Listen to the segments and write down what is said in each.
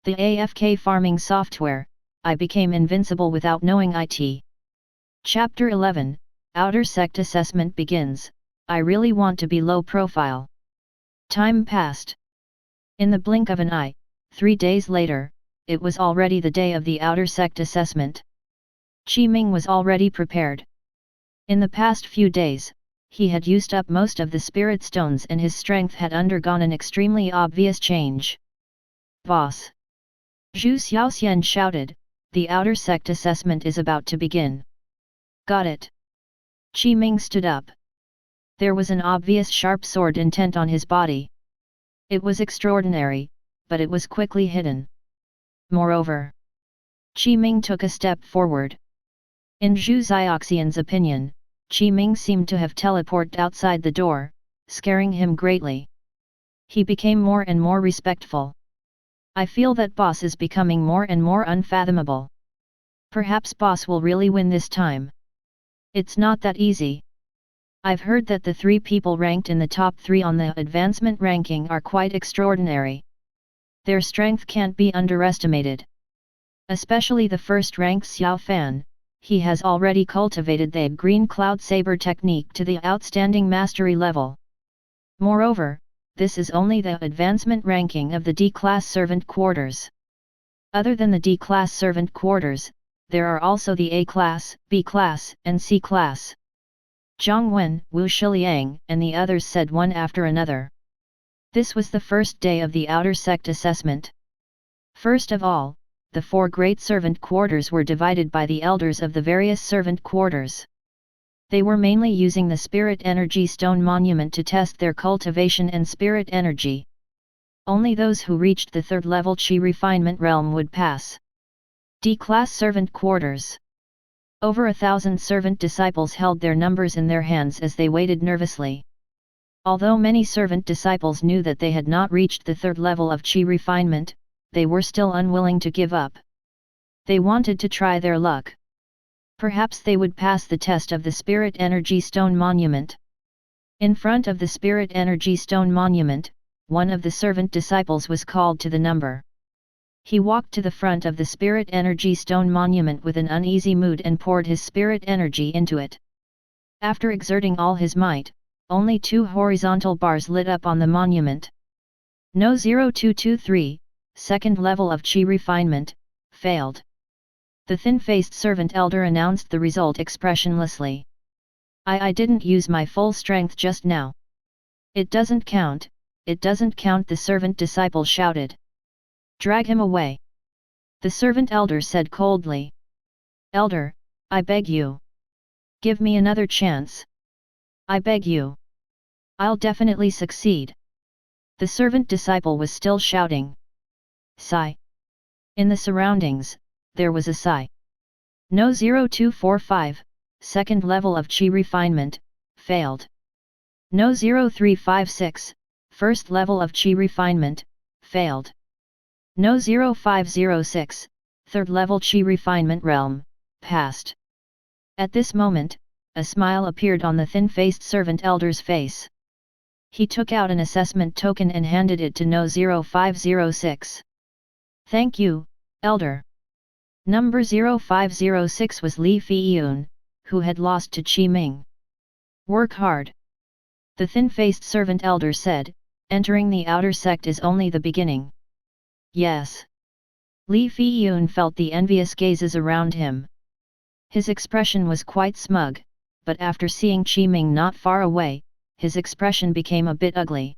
The AFK farming software, I became invincible without knowing it. Chapter 11, Outer Sect Assessment begins. I really want to be low profile. Time passed. In the blink of an eye, 3 days later, it was already the day of the Outer Sect Assessment. Ming was already prepared. In the past few days, he had used up most of the spirit stones and his strength had undergone an extremely obvious change. Boss! Zhu Xiaoxian shouted, the Outer Sect Assessment is about to begin. Got it. Ming stood up. There was an obvious sharp sword intent on his body. It was extraordinary, but it was quickly hidden. Moreover, Ming took a step forward. In Zhu Xiaoxian's opinion, Ming seemed to have teleported outside the door, scaring him greatly. He became more and more respectful. I feel that boss is becoming more and more unfathomable. Perhaps boss will really win this time. It's not that easy. I've heard that the 3 people ranked in the top 3 on the advancement ranking are quite extraordinary. Their strength can't be underestimated. Especially the first ranked Xiao Fan, he has already cultivated the green cloud saber technique to the outstanding mastery level. Moreover, this is only the advancement ranking of the D-class servant quarters. Other than the D-class servant quarters, there are also the A-class, B-class, and C-class. Zhang Wen, Wu Shiliang, and the others said one after another. This was the first day of the Outer Sect Assessment. First of all, the 4 great servant quarters were divided by the elders of the various servant quarters. They were mainly using the Spirit Energy Stone Monument to test their cultivation and spirit energy. Only those who reached the 3rd level Qi refinement realm would pass. D-class servant quarters. Over 1,000 servant disciples held their numbers in their hands as they waited nervously. Although many servant disciples knew that they had not reached the 3rd level of Qi refinement, they were still unwilling to give up. They wanted to try their luck. Perhaps they would pass the test of the Spirit Energy Stone Monument. In front of the Spirit Energy Stone Monument, one of the servant disciples was called to the number. He walked to the front of the Spirit Energy Stone Monument with an uneasy mood and poured his spirit energy into it. After exerting all his might, only 2 horizontal bars lit up on the monument. No 0223, 2nd level of Qi refinement, failed. The thin-faced servant elder announced the result expressionlessly. I didn't use my full strength just now. It doesn't count, the servant disciple shouted. Drag him away. The servant elder said coldly. Elder, I beg you. Give me another chance. I beg you. I'll definitely succeed. The servant disciple was still shouting. Sigh. In the surroundings, there was a sigh. No 0245, 2nd level of Qi refinement, failed. No 0356, 1st level of Qi refinement, failed. No 0506, 3rd level Qi refinement realm, passed. At this moment, a smile appeared on the thin-faced servant elder's face. He took out an assessment token and handed it to No 0506. Thank you, elder. Number 0506 was Li Feiyun, who had lost to Ming. Work hard. The thin-faced servant elder said, entering the Outer Sect is only the beginning. Yes. Li Feiyun felt the envious gazes around him. His expression was quite smug, but after seeing Ming not far away, his expression became a bit ugly.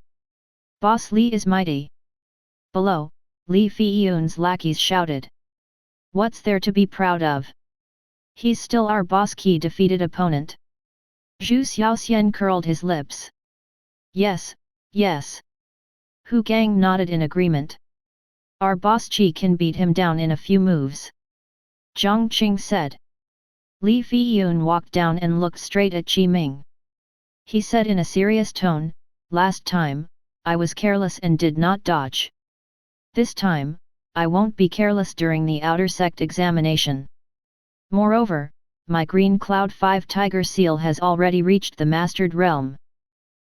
Boss Li is mighty. Below, Li Feiyun's lackeys shouted. What's there to be proud of? He's still our boss key defeated opponent. Zhu Xiaoxian curled his lips. Yes, yes. Hu Gang nodded in agreement. Our boss Qi can beat him down in a few moves. Zhang Qing said. Li Feiyun walked down and looked straight at Ming. He said in a serious tone, last time, I was careless and did not dodge. This time, I won't be careless during the Outer Sect examination. Moreover, my green cloud 5 tiger seal has already reached the mastered realm.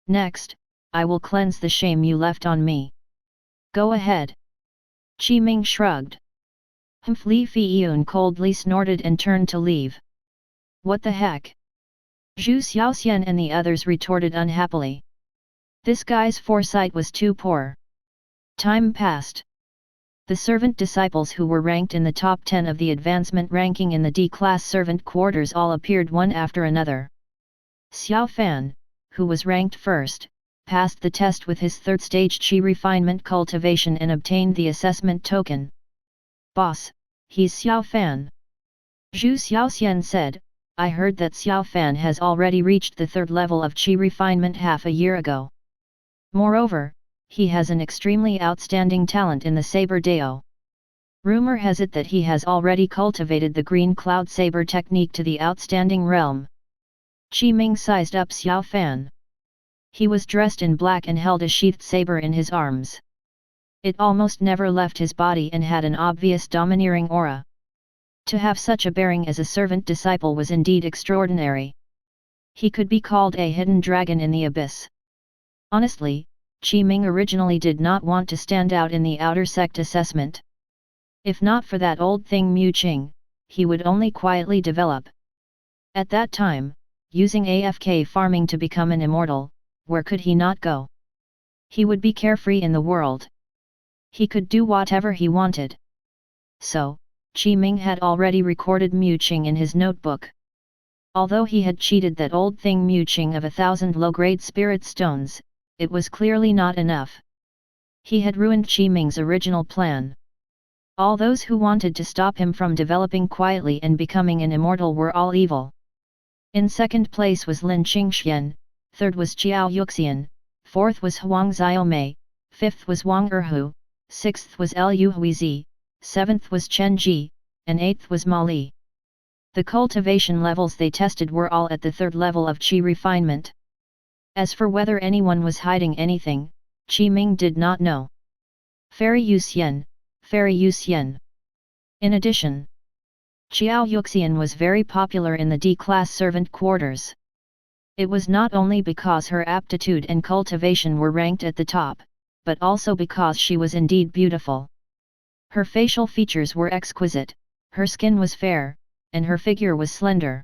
Next, I will cleanse the shame you left on me. Go ahead. Ming shrugged. Li Feiyun coldly snorted and turned to leave. What the heck? Zhu Xiaoxian and the others retorted unhappily. This guy's foresight was too poor. Time passed. The servant disciples who were ranked in the top 10 of the advancement ranking in the D-class servant quarters all appeared one after another. Xiao Fan, who was ranked first, passed the test with his third stage Qi refinement cultivation and obtained the assessment token. Boss, he's Xiao Fan. Zhu Xiaoxian said, I heard that Xiao Fan has already reached the third level of Qi refinement half a year ago. Moreover, he has an extremely outstanding talent in the saber dao. Rumor has it that he has already cultivated the green cloud saber technique to the outstanding realm. Ming sized up Xiao Fan. He was dressed in black and held a sheathed saber in his arms. It almost never left his body and had an obvious domineering aura. To have such a bearing as a servant disciple was indeed extraordinary. He could be called a hidden dragon in the abyss. Honestly, Ming originally did not want to stand out in the outer sect assessment. If not for that old thing Mu Qing, he would only quietly develop. At that time, using AFK farming to become an immortal, where could he not go? He would be carefree in the world. He could do whatever he wanted. So, Ming had already recorded Mu Qing in his notebook. Although he had cheated that old thing Mu Qing of 1,000 low-grade spirit stones, it was clearly not enough. He had ruined Ming's original plan. All those who wanted to stop him from developing quietly and becoming an immortal were all evil. In second place was Lin Qingxian, third was Qiao Yuxian, fourth was Huang Xiaomei, fifth was Wang Erhu, sixth was Lu Huizi, seventh was Chen Ji, and eighth was Ma Li. The cultivation levels they tested were all at the third level of Qi refinement. As for whether anyone was hiding anything, Ming did not know. Fairy Yu Xian, Fairy Yu Xian. In addition, Qiao Yuxian was very popular in the D-class servant quarters. It was not only because her aptitude and cultivation were ranked at the top, but also because she was indeed beautiful. Her facial features were exquisite, her skin was fair, and her figure was slender.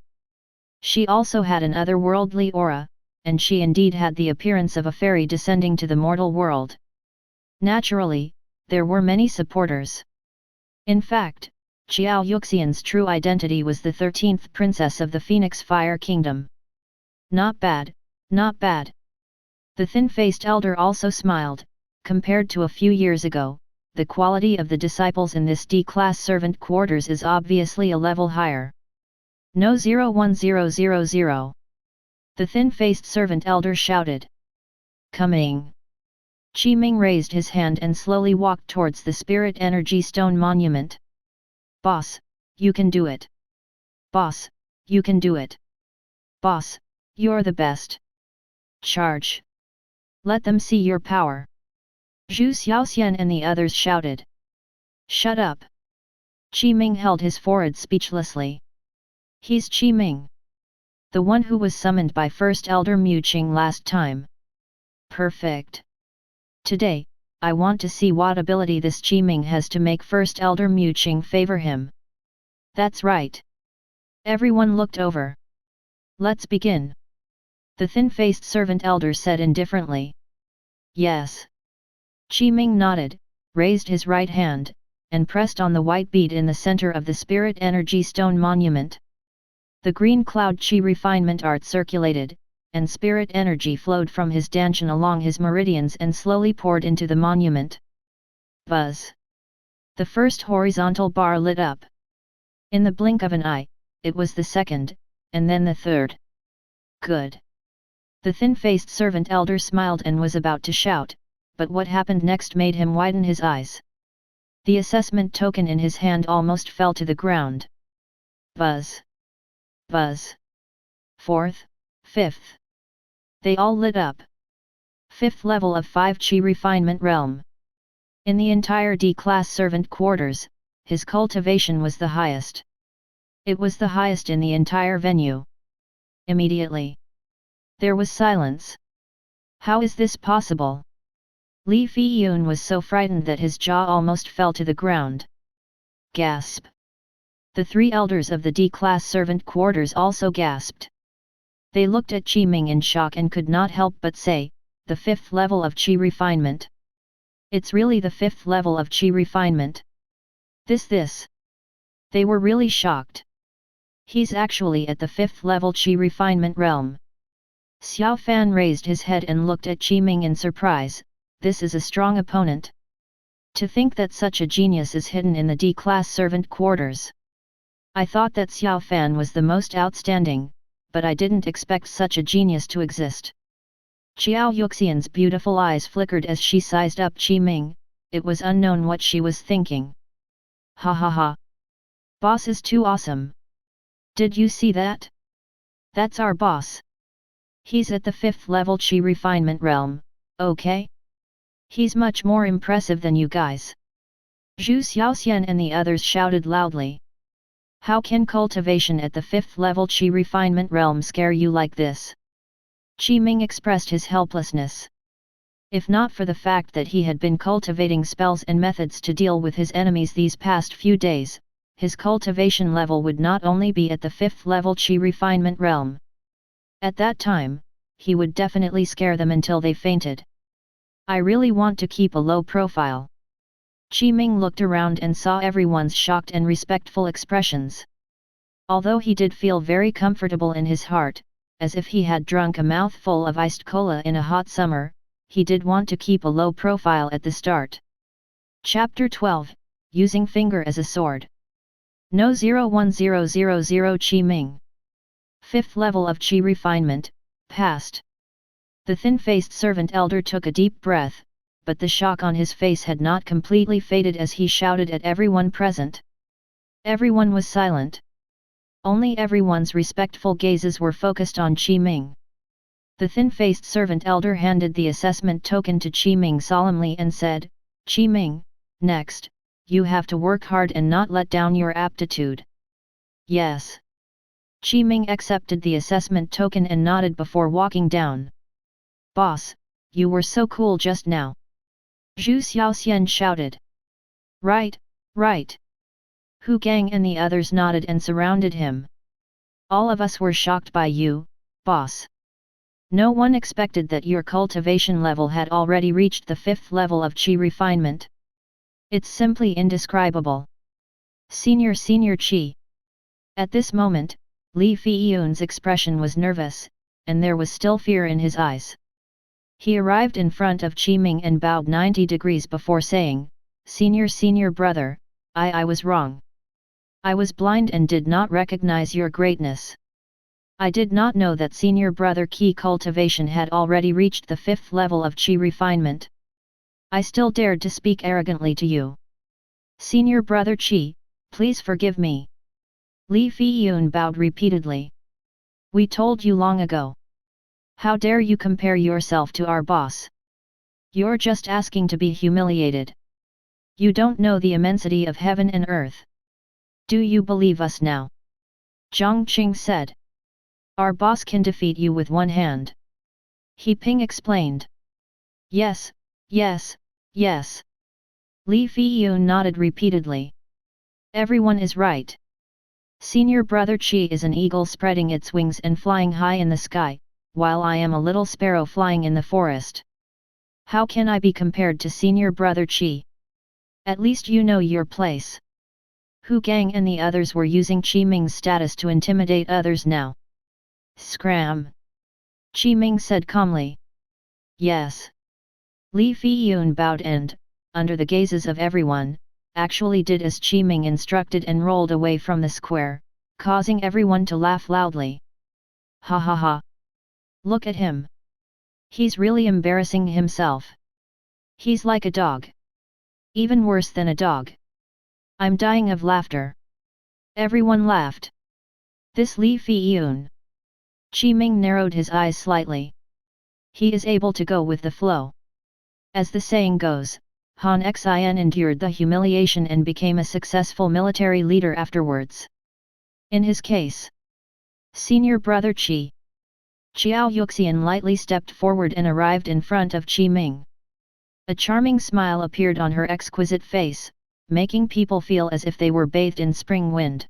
She also had an otherworldly aura, and she indeed had the appearance of a fairy descending to the mortal world. Naturally, there were many supporters. In fact, Qiao Yuxian's true identity was the 13th princess of the Phoenix Fire Kingdom. Not bad, not bad. The thin-faced elder also smiled. Compared to a few years ago, the quality of the disciples in this D-class servant quarters is obviously a level higher. No 01000. The thin-faced servant elder shouted. Coming. Ming raised his hand and slowly walked towards the spirit energy stone monument. Boss, you can do it. Boss, you can do it. Boss, you're the best. Charge. Let them see your power. Zhu Xiaoxian and the others shouted. Shut up. Ming held his forehead speechlessly. He's Ming. The one who was summoned by First Elder Mu Qing last time. Perfect. Today, I want to see what ability this Ming has to make First Elder Mu Qing favor him. That's right. Everyone looked over. Let's begin. The thin-faced servant elder said indifferently. Yes. Ming nodded, raised his right hand, and pressed on the white bead in the center of the spirit energy stone monument. The green cloud Qi refinement art circulated, and spirit energy flowed from his dantian along his meridians and slowly poured into the monument. Buzz! The first horizontal bar lit up. In the blink of an eye, it was the second, and then the third. Good! The thin-faced servant elder smiled and was about to shout, but what happened next made him widen his eyes. The assessment token in his hand almost fell to the ground. Buzz! Buzz! Fourth, fifth. They all lit up. Fifth level of 5 Qi refinement realm. In the entire D-class servant quarters, his cultivation was the highest. It was the highest in the entire venue. Immediately, there was silence. How is this possible? Li Fiyun was so frightened that his jaw almost fell to the ground. Gasp! The 3 elders of the D-class servant quarters also gasped. They looked at Ming in shock and could not help but say, the 5th level of Qi refinement. It's really the 5th level of Qi refinement. This. They were really shocked. He's actually at the 5th level Qi refinement realm. Xiao Fan raised his head and looked at Ming in surprise. This is a strong opponent. To think that such a genius is hidden in the D-class servant quarters. I thought that Xiao Fan was the most outstanding, but I didn't expect such a genius to exist. Qiao Yuxian's beautiful eyes flickered as she sized up Ming. It was unknown what she was thinking. Ha ha ha. Boss is too awesome. Did you see that? That's our boss. He's at the 5th level Qi refinement realm, okay? He's much more impressive than you guys. Zhu Xiaoxian and the others shouted loudly. How can cultivation at the 5th level Qi refinement realm scare you like this? Ming expressed his helplessness. If not for the fact that he had been cultivating spells and methods to deal with his enemies these past few days, his cultivation level would not only be at the 5th level Qi refinement realm. At that time, he would definitely scare them until they fainted. I really want to keep a low profile. Ming looked around and saw everyone's shocked and respectful expressions. Although he did feel very comfortable in his heart, as if he had drunk a mouthful of iced cola in a hot summer, he did want to keep a low profile at the start. Chapter 12, Using Finger as a Sword. No 01000 Ming. 5th level of Qi refinement, passed. The thin-faced servant elder took a deep breath, but the shock on his face had not completely faded as he shouted at everyone present. Everyone was silent. Only everyone's respectful gazes were focused on Ming. The thin-faced servant elder handed the assessment token to Ming solemnly and said, Ming, next, you have to work hard and not let down your aptitude. Yes. Ming accepted the assessment token and nodded before walking down. Boss, you were so cool just now. Zhu Xiaoxian shouted. Right. Hu Gang and the others nodded and surrounded him. All of us were shocked by you, boss. No one expected that your cultivation level had already reached the 5th level of Qi refinement. It's simply indescribable. Senior Qi. At this moment, Li Fiyun's expression was nervous, and there was still fear in his eyes. He arrived in front of Ming and bowed 90 degrees before saying, Senior brother, I was wrong. I was blind and did not recognize your greatness. I did not know that senior brother Qi cultivation had already reached the 5th level of Qi refinement. I still dared to speak arrogantly to you. Senior brother Qi, please forgive me. Li Fiyun bowed repeatedly. We told you long ago. How dare you compare yourself to our boss? You're just asking to be humiliated. You don't know the immensity of heaven and earth. Do you believe us now? Zhang Qing said. Our boss can defeat you with one hand. He Ping explained. Yes. Li Fiyun nodded repeatedly. Everyone is right. Senior brother Qi is an eagle spreading its wings and flying high in the sky, while I am a little sparrow flying in the forest. How can I be compared to senior brother Qi? At least you know your place. Hu Gang and the others were using Ming's status to intimidate others now. Scram! Ming said calmly. Yes. Li Fiyun bowed and, under the gazes of everyone, actually did as Ming instructed and rolled away from the square, causing everyone to laugh loudly. Ha ha ha! Look at him! He's really embarrassing himself. He's like a dog. Even worse than a dog. I'm dying of laughter. Everyone laughed. This Li Fiyun. Ming narrowed his eyes slightly. He is able to go with the flow. As the saying goes, Han Xin endured the humiliation and became a successful military leader afterwards. In his case, senior brother Qi. Qiao Yuxian lightly stepped forward and arrived in front of Ming. A charming smile appeared on her exquisite face, making people feel as if they were bathed in spring wind.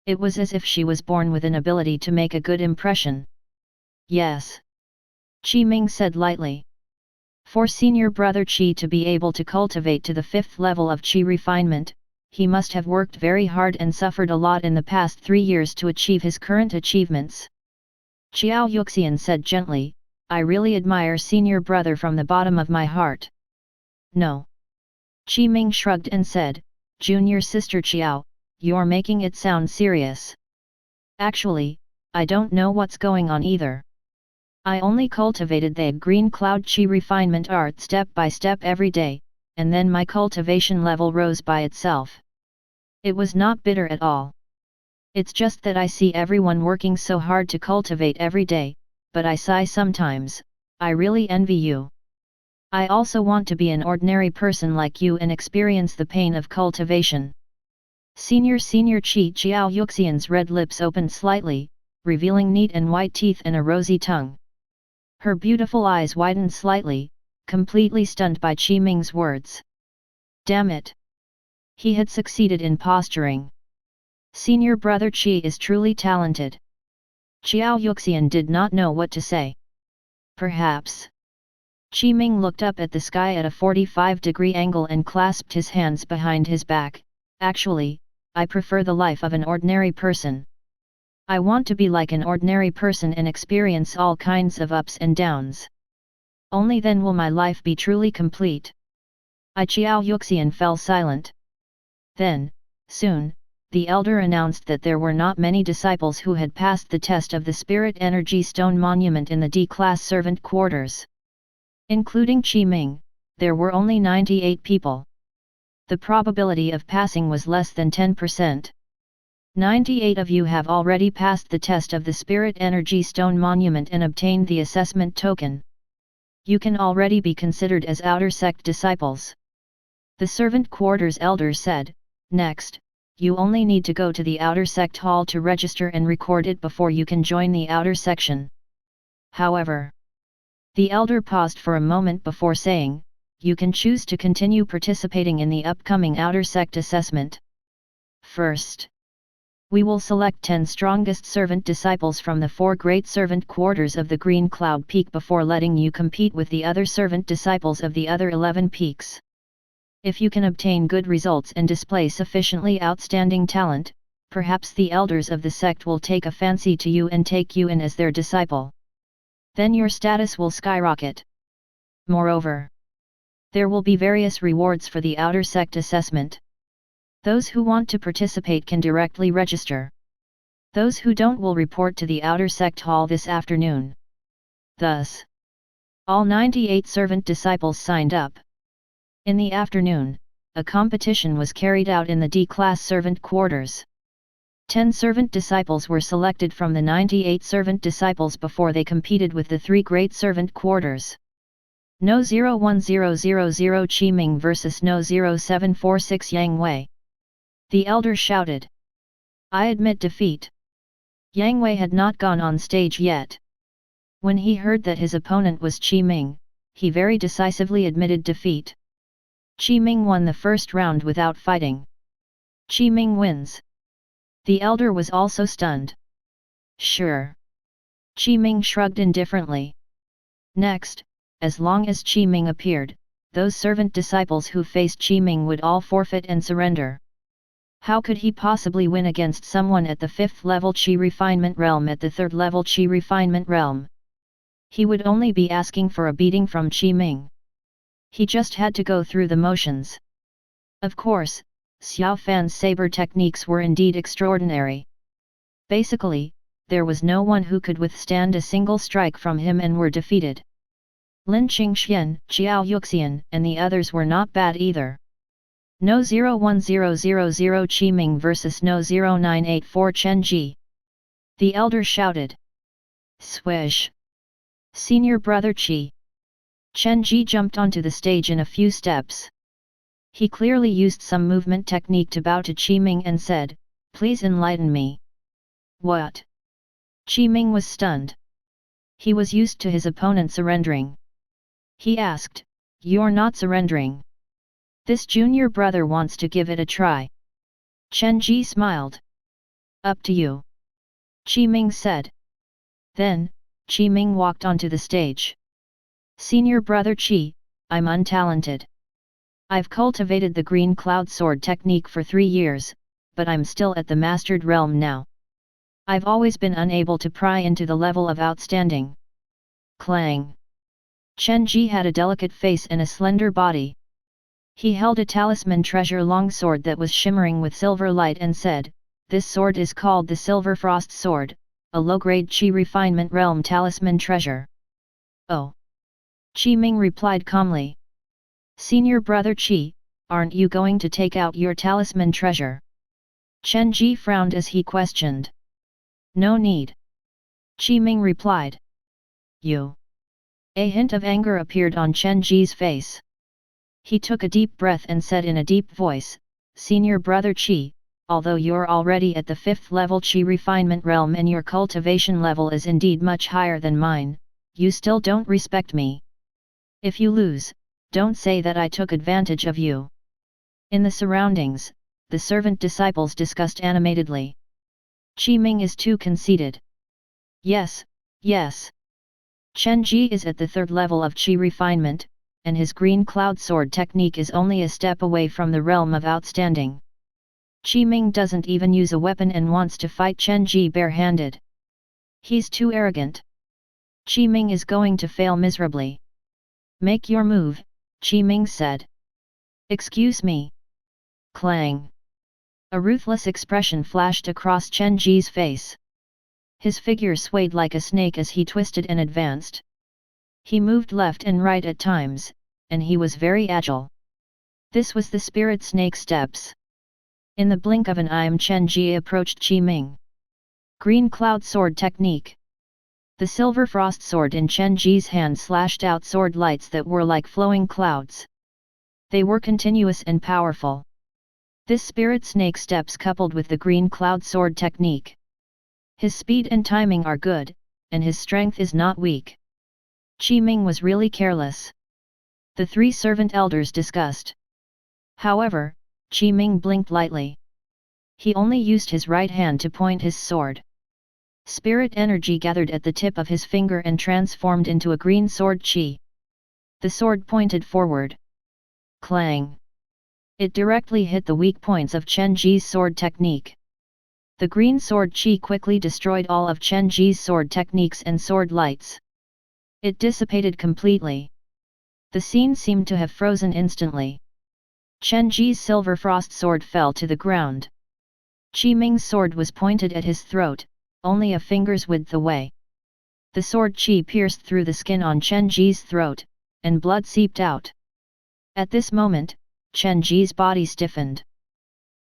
It was as if she was born with an ability to make a good impression. Yes. Ming said lightly. For senior brother Qi to be able to cultivate to the 5th level of Qi refinement, he must have worked very hard and suffered a lot in the past 3 years to achieve his current achievements. Cao Yunhai said gently, I really admire senior brother from the bottom of my heart. No. Ming shrugged and said, Junior sister Qiao, you're making it sound serious. Actually, I don't know what's going on either. I only cultivated the green cloud Qi refinement art step by step every day, and then my cultivation level rose by itself. It was not bitter at all. It's just that I see everyone working so hard to cultivate every day, but I sigh sometimes. I really envy you. I also want to be an ordinary person like you and experience the pain of cultivation. Senior Qi Cao Yunhai's red lips opened slightly, revealing neat and white teeth and a rosy tongue. Her beautiful eyes widened slightly, completely stunned by Ming's words. Damn it! He had succeeded in posturing. Senior brother Qi is truly talented. Cao Yunhai did not know what to say. Perhaps. Ming looked up at the sky at a 45-degree angle and clasped his hands behind his back. Actually, I prefer the life of an ordinary person. I want to be like an ordinary person and experience all kinds of ups and downs. Only then will my life be truly complete. Cao Yunhai fell silent. Then, soon, the elder announced that there were not many disciples who had passed the test of the Spirit Energy Stone Monument in the D-Class Servant Quarters. Including Ming, there were only 98 people. The probability of passing was less than 10%. 98 of you have already passed the test of the Spirit Energy Stone Monument and obtained the assessment token. You can already be considered as Outer Sect disciples. The Servant Quarters elder said. Next, you only need to go to the Outer Sect Hall to register and record it before you can join the Outer Section. However, the elder paused for a moment before saying, you can choose to continue participating in the upcoming Outer Sect assessment. First, we will select 10 strongest servant disciples from the 4 great servant quarters of the Green Cloud Peak before letting you compete with the other servant disciples of the other 11 peaks. If you can obtain good results and display sufficiently outstanding talent, perhaps the elders of the sect will take a fancy to you and take you in as their disciple. Then your status will skyrocket. Moreover, there will be various rewards for the Outer Sect assessment. Those who want to participate can directly register. Those who don't will report to the Outer Sect Hall this afternoon. Thus, all 98 servant disciples signed up. In the afternoon, a competition was carried out in the D-Class servant quarters. 10 servant disciples were selected from the 98 servant disciples before they competed with the 3 great servant quarters. No 01000 Qi Ming vs No 0746 Yang Wei. The elder shouted. I admit defeat. Yang Wei had not gone on stage yet. When he heard that his opponent was Qi Ming, he very decisively admitted defeat. Qi Ming won the first round without fighting. Qi Ming wins. The elder was also stunned. Sure. Qi Ming shrugged indifferently. Next, as long as Qi Ming appeared, those servant disciples who faced Qi Ming would all forfeit and surrender. How could he possibly win against someone at the 5th level Qi refinement realm at the 3rd level Qi refinement realm? He would only be asking for a beating from Qi Ming. He just had to go through the motions. Of course, Xiao Fan's saber techniques were indeed extraordinary. Basically, there was no one who could withstand a single strike from him and were defeated. Lin Qingxian, Cao Yunhai, and the others were not bad either. No 01000 Qi Ming vs No 0984 Chen Ji. The elder shouted. Swish! Senior brother Qi. Chen Ji jumped onto the stage in a few steps. He clearly used some movement technique to bow to Qi Ming and said, please enlighten me. What? Qi Ming was stunned. He was used to his opponent surrendering. He asked, You're not surrendering. This junior brother wants to give it a try. Chen Ji smiled. Up to you. Ming said. Then, Ming walked onto the stage. Senior brother Qi, I'm untalented. I've cultivated the green cloud sword technique for 3 years, but I'm still at the mastered realm now. I've always been unable to pry into the level of outstanding. Clang. Chen Ji had a delicate face and a slender body. He held a talisman treasure longsword that was shimmering with silver light and said, "This sword is called the Silver Frost Sword, a low-grade Qi refinement realm talisman treasure." Oh. Ming replied calmly. Senior brother Qi, aren't you going to take out your talisman treasure? Chen Ji frowned as he questioned. No need. Ming replied. You. A hint of anger appeared on Chen Ji's face. He took a deep breath and said in a deep voice, Senior brother Qi, although you're already at the 5th level Qi refinement realm and your cultivation level is indeed much higher than mine, you still don't respect me. If you lose, don't say that I took advantage of you. In the surroundings, the servant disciples discussed animatedly. Ming is too conceited. Yes, yes. Chen Ji is at the 3rd level of Qi refinement, and his green cloud sword technique is only a step away from the realm of outstanding. Ming doesn't even use a weapon and wants to fight Chen Ji barehanded. He's too arrogant. Ming is going to fail miserably. Make your move, Ming said. Excuse me. Clang. A ruthless expression flashed across Chen Ji's face. His figure swayed like a snake as he twisted and advanced. He moved left and right at times, and he was very agile. This was the spirit snake steps. In the blink of an eye, Chen Ji approached Ming. Green cloud sword technique. The silver frost sword in Chen Ji's hand slashed out sword lights that were like flowing clouds. They were continuous and powerful. This spirit snake steps coupled with the green cloud sword technique. His speed and timing are good, and his strength is not weak. Ming was really careless. The 3 servant elders discussed. However, Ming blinked lightly. He only used his right hand to point his sword. Spirit energy gathered at the tip of his finger and transformed into a green sword Qi. The sword pointed forward. Clang. It directly hit the weak points of Chen Ji's sword technique. The green sword Qi quickly destroyed all of Chen Ji's sword techniques and sword lights. It dissipated completely. The scene seemed to have frozen instantly. Chen Ji's silver frost sword fell to the ground. Ming's sword was pointed at his throat, only a finger's width away. The sword Qi pierced through the skin on Chen Ji's throat, and blood seeped out. At this moment, Chen Ji's body stiffened.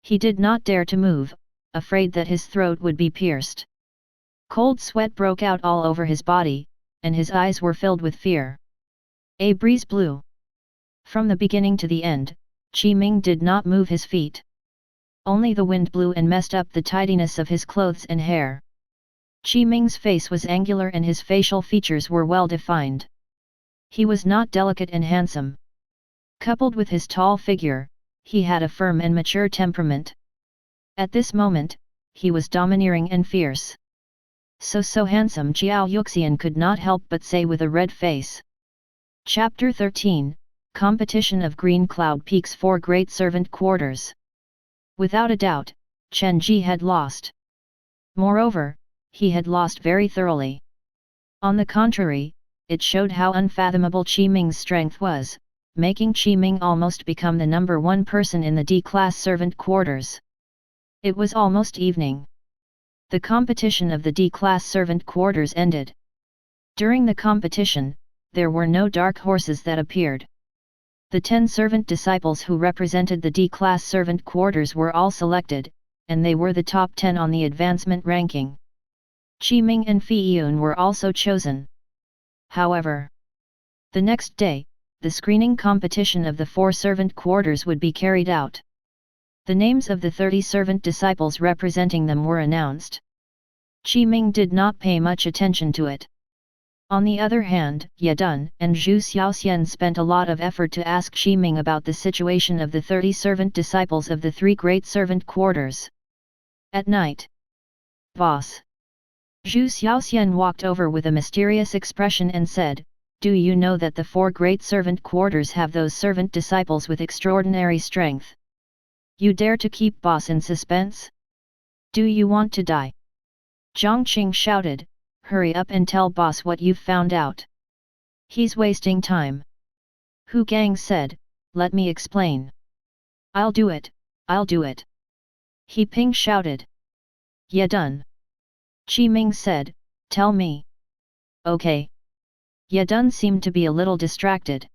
He did not dare to move, afraid that his throat would be pierced. Cold sweat broke out all over his body, and his eyes were filled with fear. A breeze blew. From the beginning to the end, Ming did not move his feet. Only the wind blew and messed up the tidiness of his clothes and hair. Ming's face was angular and his facial features were well defined. He was not delicate and handsome. Coupled with his tall figure, he had a firm and mature temperament. At this moment, he was domineering and fierce. So handsome, Jiao Yuxian could not help but say with a red face. Chapter 13, Competition of Green Cloud Peaks 4 Great Servant Quarters. Without a doubt, Chen Ji had lost. Moreover, he had lost very thoroughly. On the contrary, it showed how unfathomable Ming's strength was, making Ming almost become the number 1 person in the D-class servant quarters. It was almost evening. The competition of the D-class servant quarters ended. During the competition, there were no dark horses that appeared. The 10 servant disciples who represented the D-class servant quarters were all selected, and they were the top 10 on the advancement ranking. Ming and Yadun were also chosen. However, the next day, the screening competition of the 4 servant quarters would be carried out. The names of the 30 servant disciples representing them were announced. Ming did not pay much attention to it. On the other hand, Yadun and Zhu Xiaoxian spent a lot of effort to ask Ming about the situation of the 30 servant disciples of the 3 great servant quarters. At night. Boss. Zhu Xiaoxian walked over with a mysterious expression and said, "Do you know that the 4 great servant quarters have those servant disciples with extraordinary strength? You dare to keep boss in suspense? Do you want to die?" Jiang Qing shouted, "Hurry up and tell boss what you've found out. He's wasting time." Hu Gang said, "Let me explain." I'll do it." He Ping shouted. "Yadun." Ming said, "Tell me." "Okay." Yadun seemed to be a little distracted.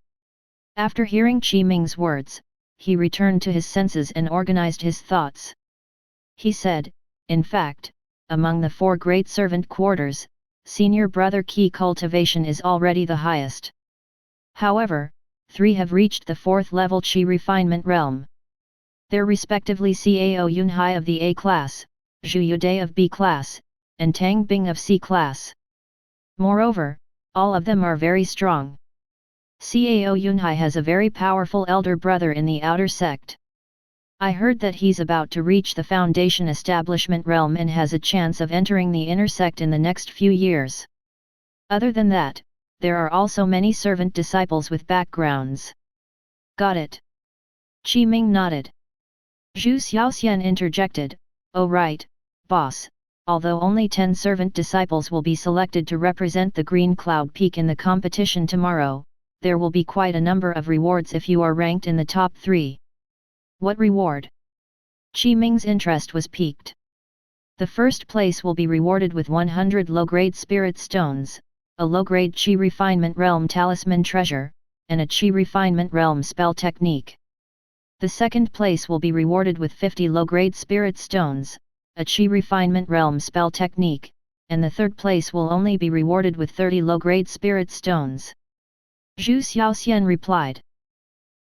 After hearing Ming's words, he returned to his senses and organized his thoughts. He said, "In fact, among the 4 great servant quarters, senior brother Qi cultivation is already the highest. However, 3 have reached the 4th level Qi refinement realm. They're respectively Cao Yunhai of the A class, Zhu Yude of B class, and Tang Bing of C class. Moreover, all of them are very strong. Cao Yunhai has a very powerful elder brother in the outer sect. I heard that he's about to reach the foundation establishment realm and has a chance of entering the inner sect in the next few years. Other than that, there are also many servant disciples with backgrounds." "Got it." Ming nodded. Zhu Xiaoxian interjected, "Oh right, boss, although only 10 servant disciples will be selected to represent the Green Cloud Peak in the competition tomorrow, there will be quite a number of rewards if you are ranked in the top 3. "What reward?" Ming's interest was piqued. "The first place will be rewarded with 100 low-grade spirit stones, a low-grade Qi refinement realm talisman treasure, and a Qi refinement realm spell technique. The second place will be rewarded with 50 low-grade spirit stones, a Qi refinement realm spell technique, and the third place will only be rewarded with 30 low-grade spirit stones." Zhu Xiaoxian replied.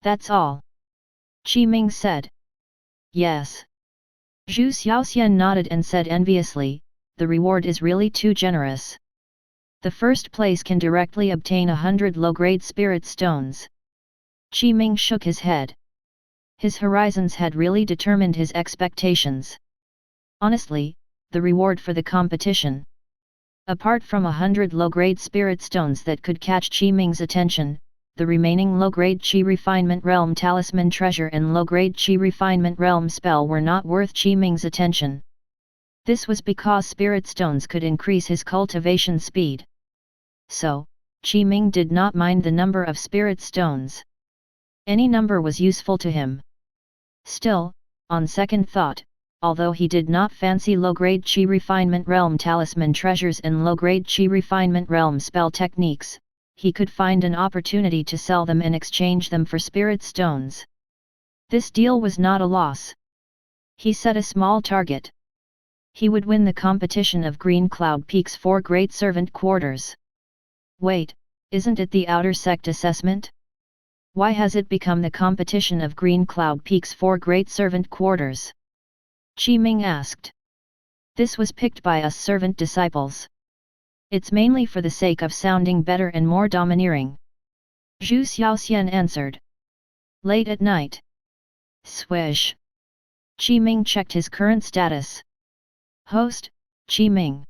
"That's all?" Ming said. "Yes." Zhu Xiaoxian nodded and said enviously, "The reward is really too generous. The first place can directly obtain 100 low-grade spirit stones." Ming shook his head. His horizons had really determined his expectations. Honestly, the reward for the competition, apart from 100 low-grade spirit stones that could catch Ming's attention, the remaining low-grade Qi refinement realm talisman treasure and low-grade Qi refinement realm spell were not worth Ming's attention. This was because spirit stones could increase his cultivation speed. So, Ming did not mind the number of spirit stones. Any number was useful to him. Still, on second thought, although he did not fancy low-grade Qi refinement realm talisman treasures and low-grade Qi refinement realm spell techniques, he could find an opportunity to sell them and exchange them for spirit stones. This deal was not a loss. He set a small target. He would win the competition of Green Cloud Peak's 4 great servant quarters. Wait, isn't it the outer sect assessment? Why has it become the competition of Green Cloud Peak's 4 great servant quarters? Ming asked. This was picked by us servant disciples. It's mainly for the sake of sounding better and more domineering. Zhu Xiaoxian answered. Late at night. Swish. Ming checked his current status. Host, Ming.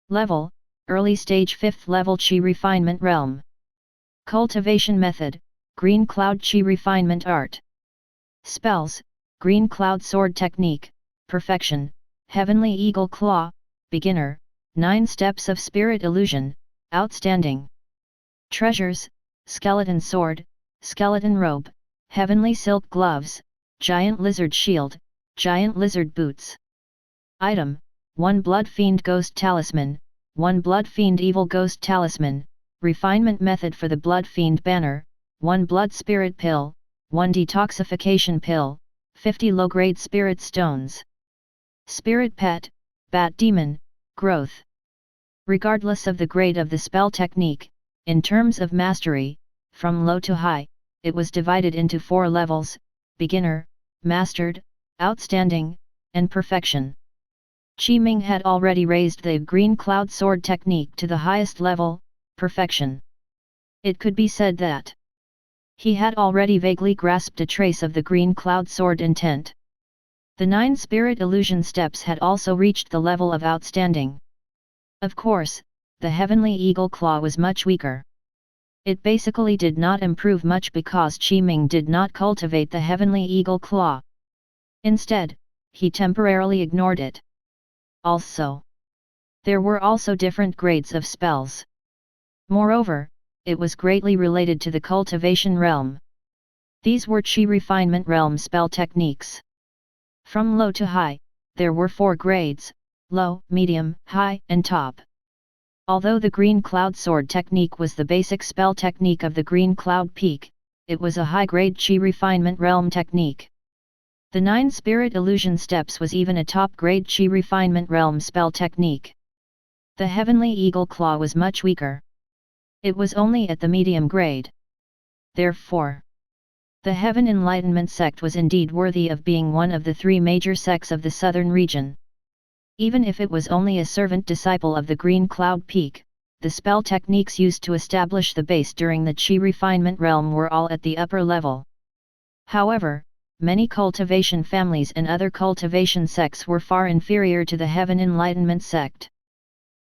Level, early stage 5th level Qi refinement realm. Cultivation method, Green Cloud Qi refinement art. Spells, Green Cloud sword technique, perfection, Heavenly Eagle Claw, beginner, 9 steps of spirit illusion, outstanding. Treasures, skeleton sword, skeleton robe, heavenly silk gloves, giant lizard shield, giant lizard boots. Item, 1 Blood Fiend Ghost Talisman, 1 Blood Fiend Evil Ghost Talisman, refinement method for the Blood Fiend banner, 1 Blood Spirit Pill, 1 Detoxification Pill, 50 low-grade Spirit Stones. Spirit Pet, Bat Demon, Growth. Regardless of the grade of the spell technique, in terms of mastery, from low to high, it was divided into 4 levels: beginner, mastered, outstanding, and perfection. Ming had already raised the Green Cloud Sword technique to the highest level, perfection. It could be said that he had already vaguely grasped a trace of the green cloud sword intent. The 9 spirit illusion steps had also reached the level of outstanding. Of course, the heavenly eagle claw was much weaker. It basically did not improve much because Ming did not cultivate the heavenly eagle claw. Instead, he temporarily ignored it. Also, there were also different grades of spells. Moreover, it was greatly related to the cultivation realm. These were Qi refinement realm spell techniques. From low to high, there were 4 grades: low, medium, high, and top. Although the green cloud sword technique was the basic spell technique of the green cloud peak, it was a high-grade Qi refinement realm technique. The 9 spirit illusion steps was even a top-grade Qi refinement realm spell technique. The heavenly eagle claw was much weaker. It was only at the medium grade. Therefore, the Heaven Enlightenment sect was indeed worthy of being one of the 3 major sects of the southern region. Even if it was only a servant disciple of the Green Cloud Peak, the spell techniques used to establish the base during the Qi refinement realm were all at the upper level. However, many cultivation families and other cultivation sects were far inferior to the Heaven Enlightenment sect.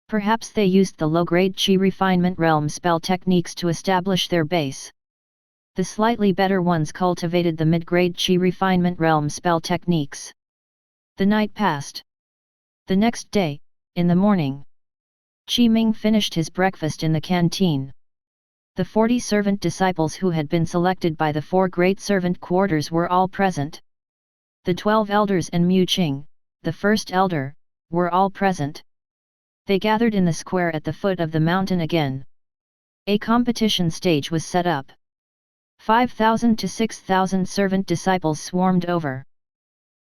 Perhaps they used the low-grade Qi refinement realm spell techniques to establish their base. The slightly better ones cultivated the mid-grade Qi refinement realm spell techniques. The night passed. The next day, in the morning, Ming finished his breakfast in the canteen. The 40 servant disciples who had been selected by the 4 great servant quarters were all present. The 12 elders and Qing, the first elder, were all present. They gathered in the square at the foot of the mountain again. A competition stage was set up. 5,000 to 6,000 servant disciples swarmed over.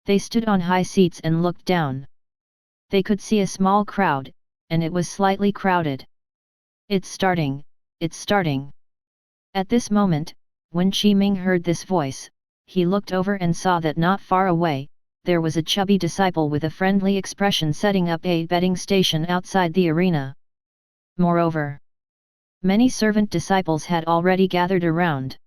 They stood on high seats and looked down. They could see a small crowd, and it was slightly crowded. It's starting, it's starting. At this moment, when Ming heard this voice, he looked over and saw that not far away, there was a chubby disciple with a friendly expression setting up a betting station outside the arena. Moreover, many servant disciples had already gathered around.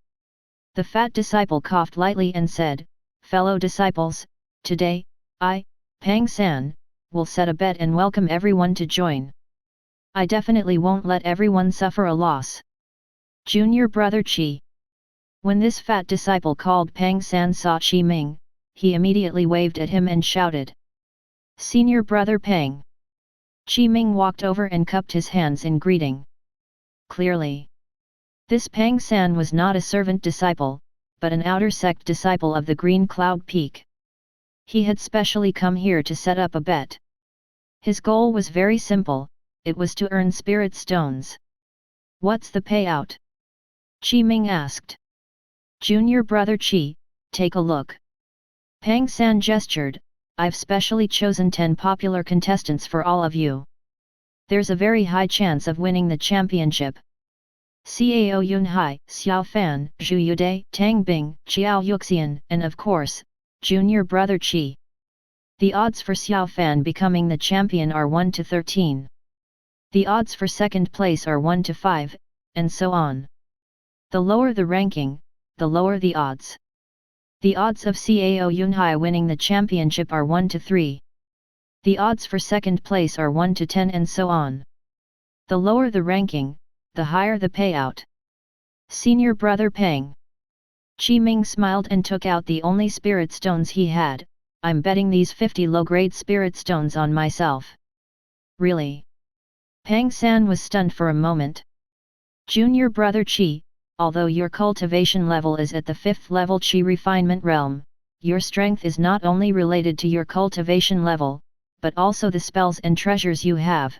The fat disciple coughed lightly and said, "Fellow disciples, today, I, Pang San, will set a bet and welcome everyone to join. I definitely won't let everyone suffer a loss. Junior brother Qi." When this fat disciple called Pang San saw Ming, he immediately waved at him and shouted, "Senior brother Pang." Ming walked over and cupped his hands in greeting. Clearly, this Pang San was not a servant disciple, but an outer sect disciple of the Green Cloud Peak. He had specially come here to set up a bet. His goal was very simple, it was to earn spirit stones. "What's the payout?" Ming asked. "Junior brother Qi, take a look." Pang San gestured, "I've specially chosen 10 popular contestants for all of you. There's a very high chance of winning the championship. Cao Yunhai, Xiao Fan, Zhu Yude, Tang Bing, Qiao Yuxian, and of course, Junior brother Qi. The odds for Xiao Fan becoming the champion are 1 to 13. The odds for second place are 1 to 5, and so on. The lower the ranking, the lower the odds. The odds of Cao Yunhai winning the championship are 1 to 3. The odds for second place are 1 to 10 and so on. The lower the ranking, the higher the payout. Senior brother Pang." Ming smiled and took out the only spirit stones he had. "I'm betting these 50 low-grade spirit stones on myself." "Really?" Pang San was stunned for a moment. "Junior brother Qi, although your cultivation level is at the 5th level Qi refinement realm, your strength is not only related to your cultivation level, but also the spells and treasures you have.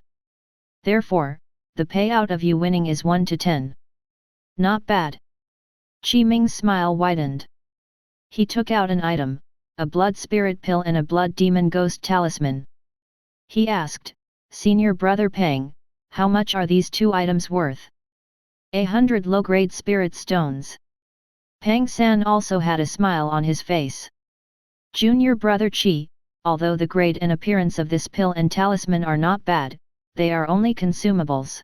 Therefore, the payout of you winning is 1 to 10. Not bad." Ming's smile widened. He took out an item, a blood spirit pill and a blood demon ghost talisman. He asked, "Senior brother Pang, how much are these 2 items worth?" 100 low-grade spirit stones. Pang San also had a smile on his face. "Junior brother Qi, although the grade and appearance of this pill and talisman are not bad, they are only consumables.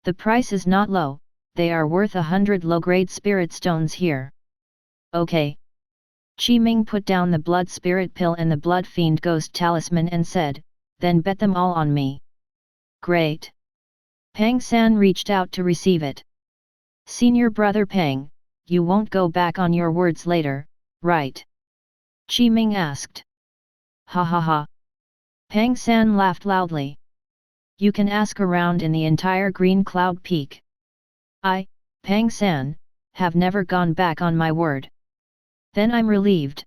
The price is not low, they are worth 100 low-grade spirit stones here. Okay. Ming put down the blood spirit pill and the blood fiend ghost talisman and said, then bet them all on me. Great. Pang San reached out to receive it. Senior brother Pang, you won't go back on your words later, right? Ming asked. Ha ha ha. Pang San laughed loudly. You can ask around in the entire Green Cloud Peak. I, Pang San, have never gone back on my word. Then I'm relieved.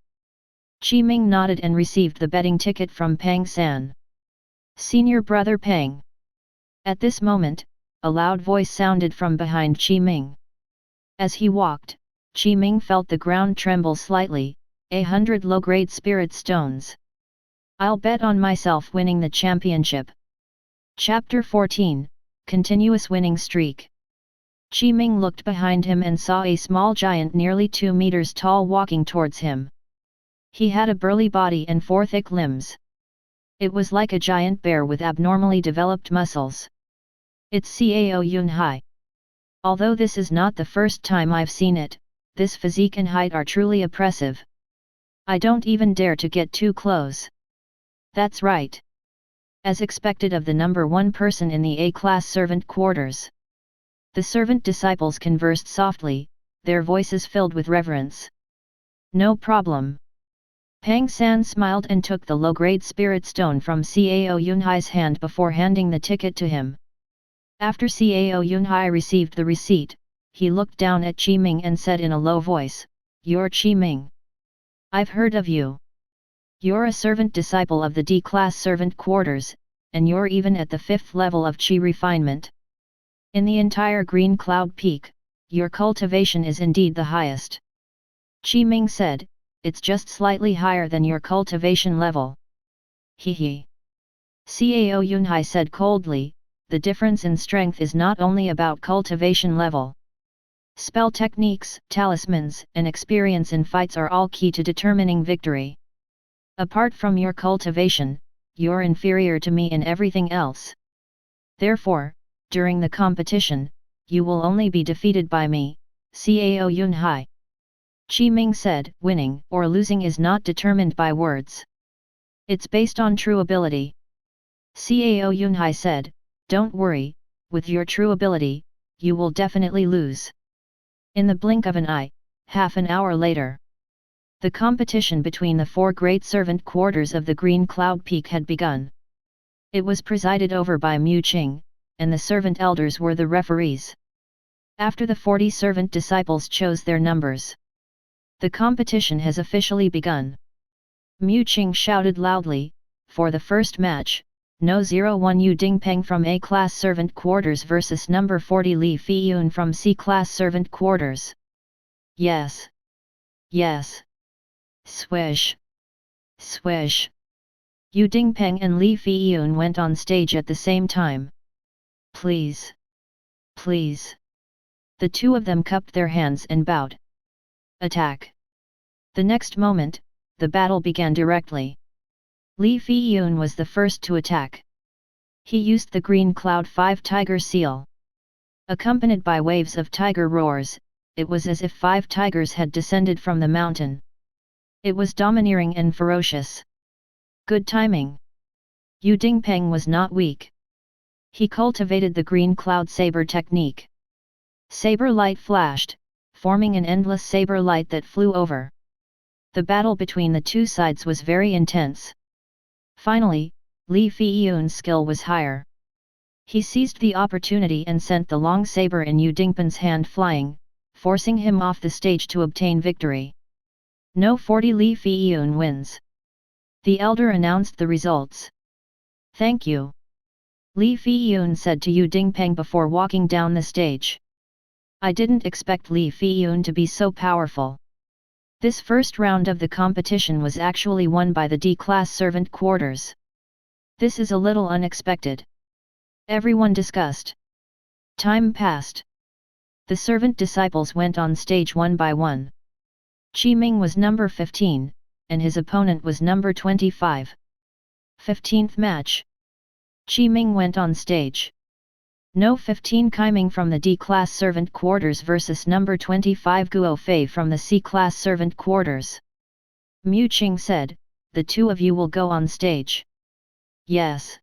Ming nodded and received the betting ticket from Pang San. Senior brother Pang. At this moment, a loud voice sounded from behind Ming. As he walked, Ming felt the ground tremble slightly, 100 low-grade spirit stones. I'll bet on myself winning the championship. Chapter 14, Continuous Winning Streak. Ming looked behind him and saw a small giant nearly 2 meters tall walking towards him. He had a burly body and 4 thick limbs. It was like a giant bear with abnormally developed muscles. It's Cao Yunhai. Although this is not the first time I've seen it, this physique and height are truly oppressive. I don't even dare to get too close. That's right. As expected of the number 1 person in the A-class servant quarters. The servant disciples conversed softly, their voices filled with reverence. No problem. Pang San smiled and took the low-grade spirit stone from Cao Yunhai's hand before handing the ticket to him. After Cao Yunhai received the receipt, he looked down at Ming and said in a low voice, You're Ming. I've heard of you. You're a servant disciple of the D-class servant quarters, and you're even at the 5th level of Qi refinement. In the entire Green Cloud Peak, your cultivation is indeed the highest. Ming said, it's just slightly higher than your cultivation level. Hee. Cao Yunhai said coldly, the difference in strength is not only about cultivation level. Spell techniques, talismans, and experience in fights are all key to determining victory. Apart from your cultivation, you're inferior to me in everything else. Therefore, during the competition, you will only be defeated by me, Cao Yunhai. Ming said, winning or losing is not determined by words. It's based on true ability. Cao Yunhai said, don't worry, with your true ability, you will definitely lose. In the blink of an eye, half an hour later. The competition between the 4 great servant quarters of the Green Cloud Peak had begun. It was presided over by Qing, and the servant elders were the referees. After the 40 servant disciples chose their numbers, the competition has officially begun. Qing shouted loudly, for the first match, No 01 Yu Dingpeng from A-class servant quarters versus number 40 Li Fiyun from C-class servant quarters. Yes. Yes. Swish. Swish. Yu Dingpeng and Li Fiyun went on stage at the same time. Please. Please. The two of them cupped their hands and bowed. Attack. The next moment, the battle began directly. Li Fiyun was the first to attack. He used the Green Cloud 5 Tiger Seal. Accompanied by waves of tiger roars, it was as if 5 tigers had descended from the mountain. It was domineering and ferocious. Good timing. Yu Dingpeng was not weak. He cultivated the Green Cloud Saber technique. Saber light flashed, forming an endless saber light that flew over. The battle between the two sides was very intense. Finally, Li Fiyun's skill was higher. He seized the opportunity and sent the long saber in Yu Dingpeng's hand flying, forcing him off the stage to obtain victory. No 40 Li Fiyun wins. The elder announced the results. Thank you. Li Fiyun said to Yu Dingpeng before walking down the stage. I didn't expect Li Fiyun to be so powerful. This first round of the competition was actually won by the D-class servant quarters. This is a little unexpected. Everyone discussed. Time passed. The servant disciples went on stage one by one. Ming was number 15, and his opponent was number 25. 15th match. Ming went on stage. No 15 Qing from the D-class servant quarters versus number 25 Guo Fei from the C-class servant quarters. Mu Qing said, the two of you will go on stage. Yes.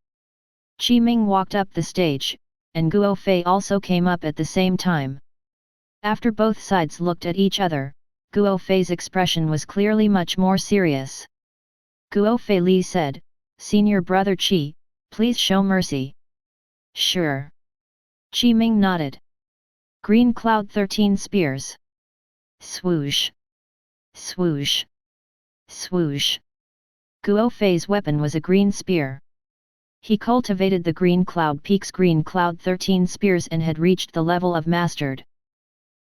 Ming walked up the stage, and Guo Fei also came up at the same time. After both sides looked at each other, Guo Fei's expression was clearly much more serious. Guo Fei Li said, Senior brother Qi, please show mercy. Sure. Ming nodded. Green cloud 13 spears. Swoosh. Swoosh. Swoosh. Guo Fei's weapon was a green spear. He cultivated the Green Cloud Peak's Green Cloud 13 spears and had reached the level of mastered.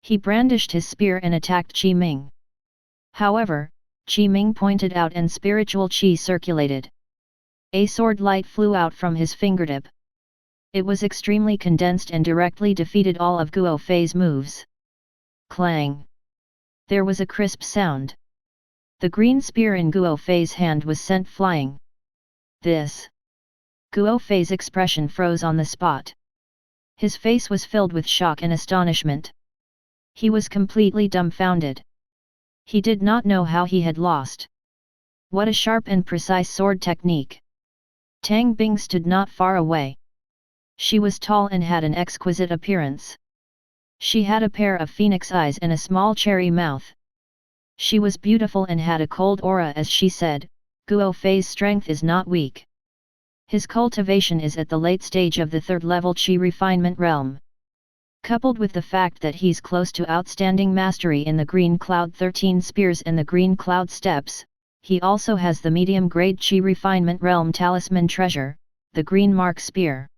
He brandished his spear and attacked Qi Ming. However, Qi Ming pointed out and spiritual qi circulated. A sword light flew out from his fingertip. It was extremely condensed and directly defeated all of Guo Fei's moves. Clang! There was a crisp sound. The green spear in Guo Fei's hand was sent flying. This! Guo Fei's expression froze on the spot. His face was filled with shock and astonishment. He was completely dumbfounded. He did not know how he had lost. What a sharp and precise sword technique! Tang Bing stood not far away. She was tall and had an exquisite appearance. She had a pair of phoenix eyes and a small cherry mouth. She was beautiful and had a cold aura as she said, Guo Fei's strength is not weak. His cultivation is at the late stage of the third level qi refinement realm. Coupled with the fact that he's close to outstanding mastery in the Green Cloud 13 spears and the Green Cloud steps, he also has the medium-grade qi refinement realm talisman treasure, the Green Mark spear.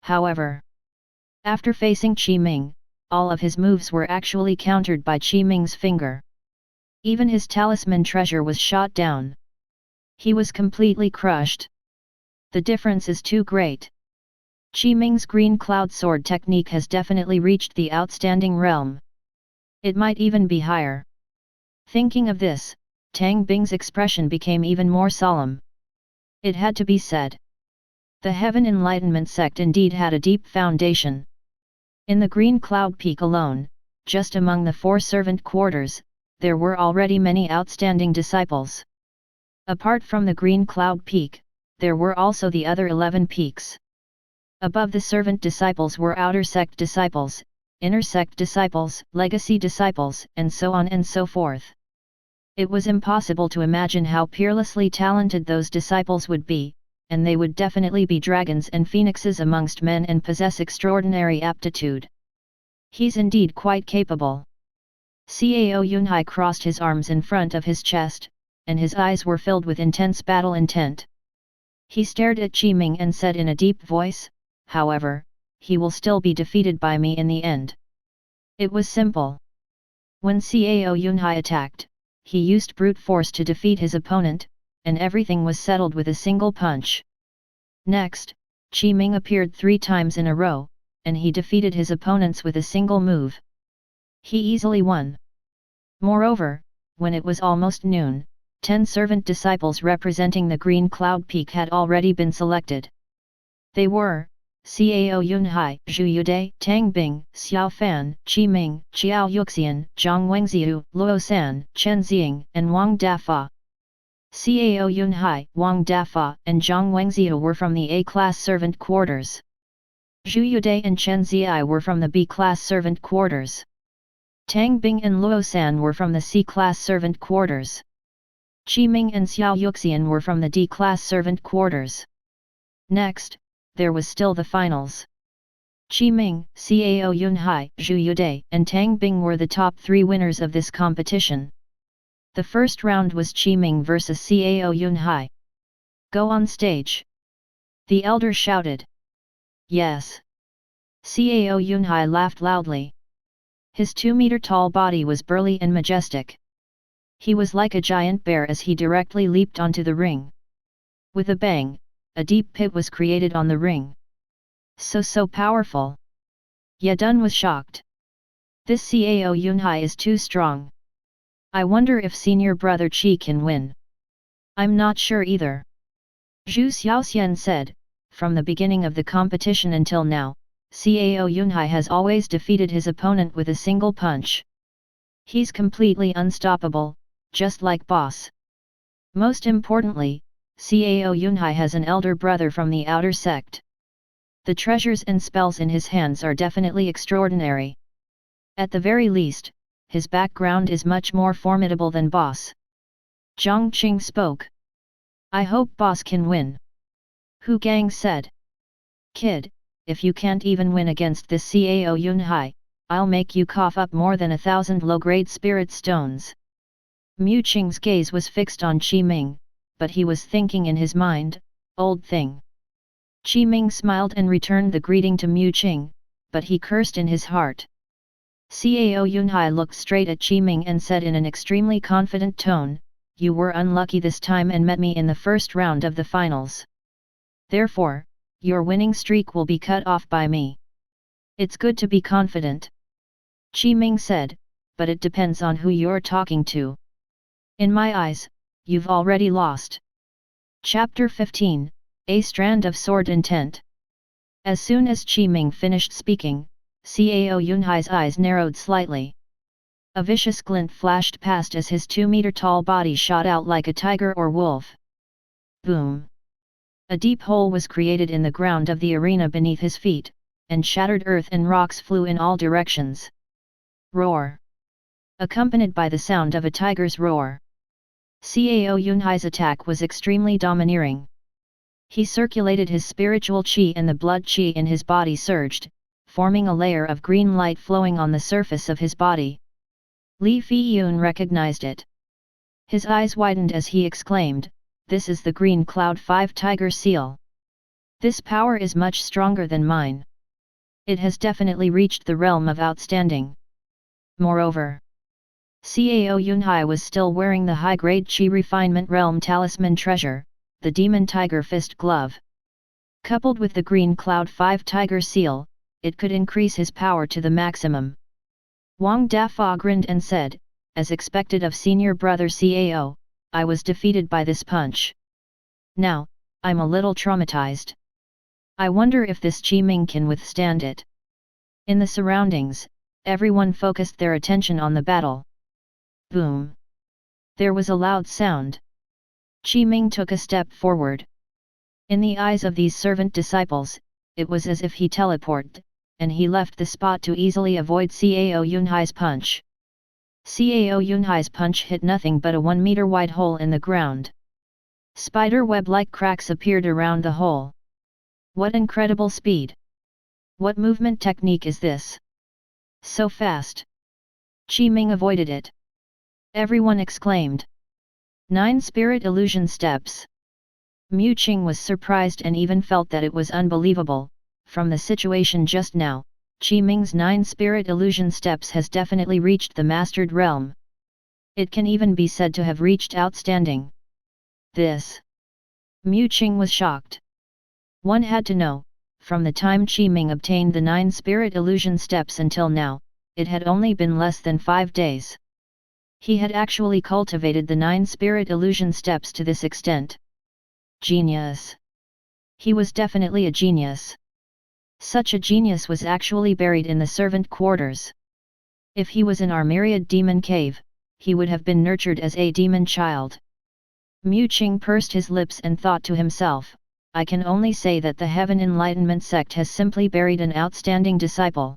However, after facing Qi Ming, all of his moves were actually countered by Qi Ming's finger. Even his talisman treasure was shot down. He was completely crushed. The difference is too great. Qi Ming's Green Cloud sword technique has definitely reached the outstanding realm. It might even be higher. Thinking of this, Tang Bing's expression became even more solemn. It had to be said. The Heaven Enlightenment sect indeed had a deep foundation. In the Green Cloud Peak alone, just among the 4 servant quarters, there were already many outstanding disciples. Apart from the Green Cloud Peak, there were also the other 11 peaks. Above the servant disciples were outer sect disciples, inner sect disciples, legacy disciples, and so on and so forth. It was impossible to imagine how peerlessly talented those disciples would be, and they would definitely be dragons and phoenixes amongst men and possess extraordinary aptitude. He's indeed quite capable. Cao Yunhai crossed his arms in front of his chest, and his eyes were filled with intense battle intent. He stared at Qi Ming and said in a deep voice, however, he will still be defeated by me in the end. It was simple. When Cao Yunhai attacked, he used brute force to defeat his opponent, and everything was settled with a single punch. Next, Qi Ming appeared 3 times in a row, and he defeated his opponents with a single move. He easily won. Moreover, when it was almost noon, 10 servant disciples representing the Green Cloud Peak had already been selected. They were Cao Yunhai, Zhu Yude, Tang Bing, Xiao Fan, Qi Ming, Qiao Yuxian, Zhang Wengziu, Luo San, Chen Ji, and Wang Dafa. Cao Yunhai, Wang Dafa, and Zhang Wengziu were from the A-class servant quarters. Zhu Yude and Chen Ji were from the B-class servant quarters. Tang Bing and Luo San were from the C-class servant quarters. Qi Ming and Xiao Yuxian were from the D-class servant quarters. Next, there was still the finals. Qi Ming, Cao Yunhai, Zhu Yude, and Tang Bing were the top 3 winners of this competition. The first round was Qi Ming vs Cao Yunhai. Go on stage. The elder shouted. Yes. Cao Yunhai laughed loudly. His 2-meter-tall body was burly and majestic. He was like a giant bear as he directly leaped onto the ring. With a bang, a deep pit was created on the ring. So powerful. Yadun was shocked. This Cao Yunhai is too strong. I wonder if senior brother Qi can win. I'm not sure either. Zhu Xiaoxian said, from the beginning of the competition until now, Cao Yunhai has always defeated his opponent with a single punch. He's completely unstoppable, just like boss. Most importantly, Cao Yunhai has an elder brother from the outer sect. The treasures and spells in his hands are definitely extraordinary. At the very least, his background is much more formidable than boss. Zhang Qing spoke. I hope boss can win. Hu Gang said. Kid, if you can't even win against this Cao Yunhai, I'll make you cough up more than 1,000 low-grade spirit stones. Mu Qing's gaze was fixed on Ming, but he was thinking in his mind, old thing. Ming smiled and returned the greeting to Mu Qing, but he cursed in his heart. Cao Yunhai looked straight at Ming and said in an extremely confident tone, you were unlucky this time and met me in the first round of the finals. Therefore, your winning streak will be cut off by me. It's good to be confident. Ming said, but it depends on who you're talking to. In my eyes, you've already lost. Chapter 15, A Strand of Sword Intent. As soon as Ming finished speaking, Cao Yunhai's eyes narrowed slightly. A vicious glint flashed past as his 2-meter-tall body shot out like a tiger or wolf. Boom! A deep hole was created in the ground of the arena beneath his feet, and shattered earth and rocks flew in all directions. Roar! Accompanied by the sound of a tiger's roar. Cao Yunhai's attack was extremely domineering. He circulated his spiritual qi and the blood qi in his body surged, forming a layer of green light flowing on the surface of his body. Li Feiyun recognized it. His eyes widened as he exclaimed, this is the Green Cloud 5 Tiger Seal. This power is much stronger than mine. It has definitely reached the realm of outstanding. Moreover, Cao Yunhai was still wearing the high-grade Qi Refinement Realm Talisman Treasure, the Demon Tiger Fist Glove. Coupled with the Green Cloud 5 Tiger Seal, it could increase his power to the maximum. Wang Dafa grinned and said, as expected of senior brother Cao, I was defeated by this punch. Now, I'm a little traumatized. I wonder if this Ming can withstand it. In the surroundings, everyone focused their attention on the battle. Boom! There was a loud sound. Ming took a step forward. In the eyes of these servant disciples, it was as if he teleported, and he left the spot to easily avoid Cao Yunhai's punch. Cao Yunhai's punch hit nothing but a 1-meter-wide hole in the ground. Spider web-like cracks appeared around the hole. What incredible speed! What movement technique is this? So fast! Ming avoided it. Everyone exclaimed. 9 Spirit Illusion Steps. Mu Qing was surprised and even felt that it was unbelievable. From the situation just now, Ming's 9 Spirit Illusion Steps has definitely reached the Mastered Realm. It can even be said to have reached Outstanding. This. Mu Qing was shocked. One had to know, from the time Ming obtained the 9 Spirit Illusion Steps until now, it had only been less than 5 days. He had actually cultivated the 9 Spirit Illusion Steps to this extent. Genius. He was definitely a genius. Such a genius was actually buried in the servant quarters. If he was in our myriad demon cave, he would have been nurtured as a demon child. Mu Qing pursed his lips and thought to himself, I can only say that the Heaven Enlightenment sect has simply buried an outstanding disciple.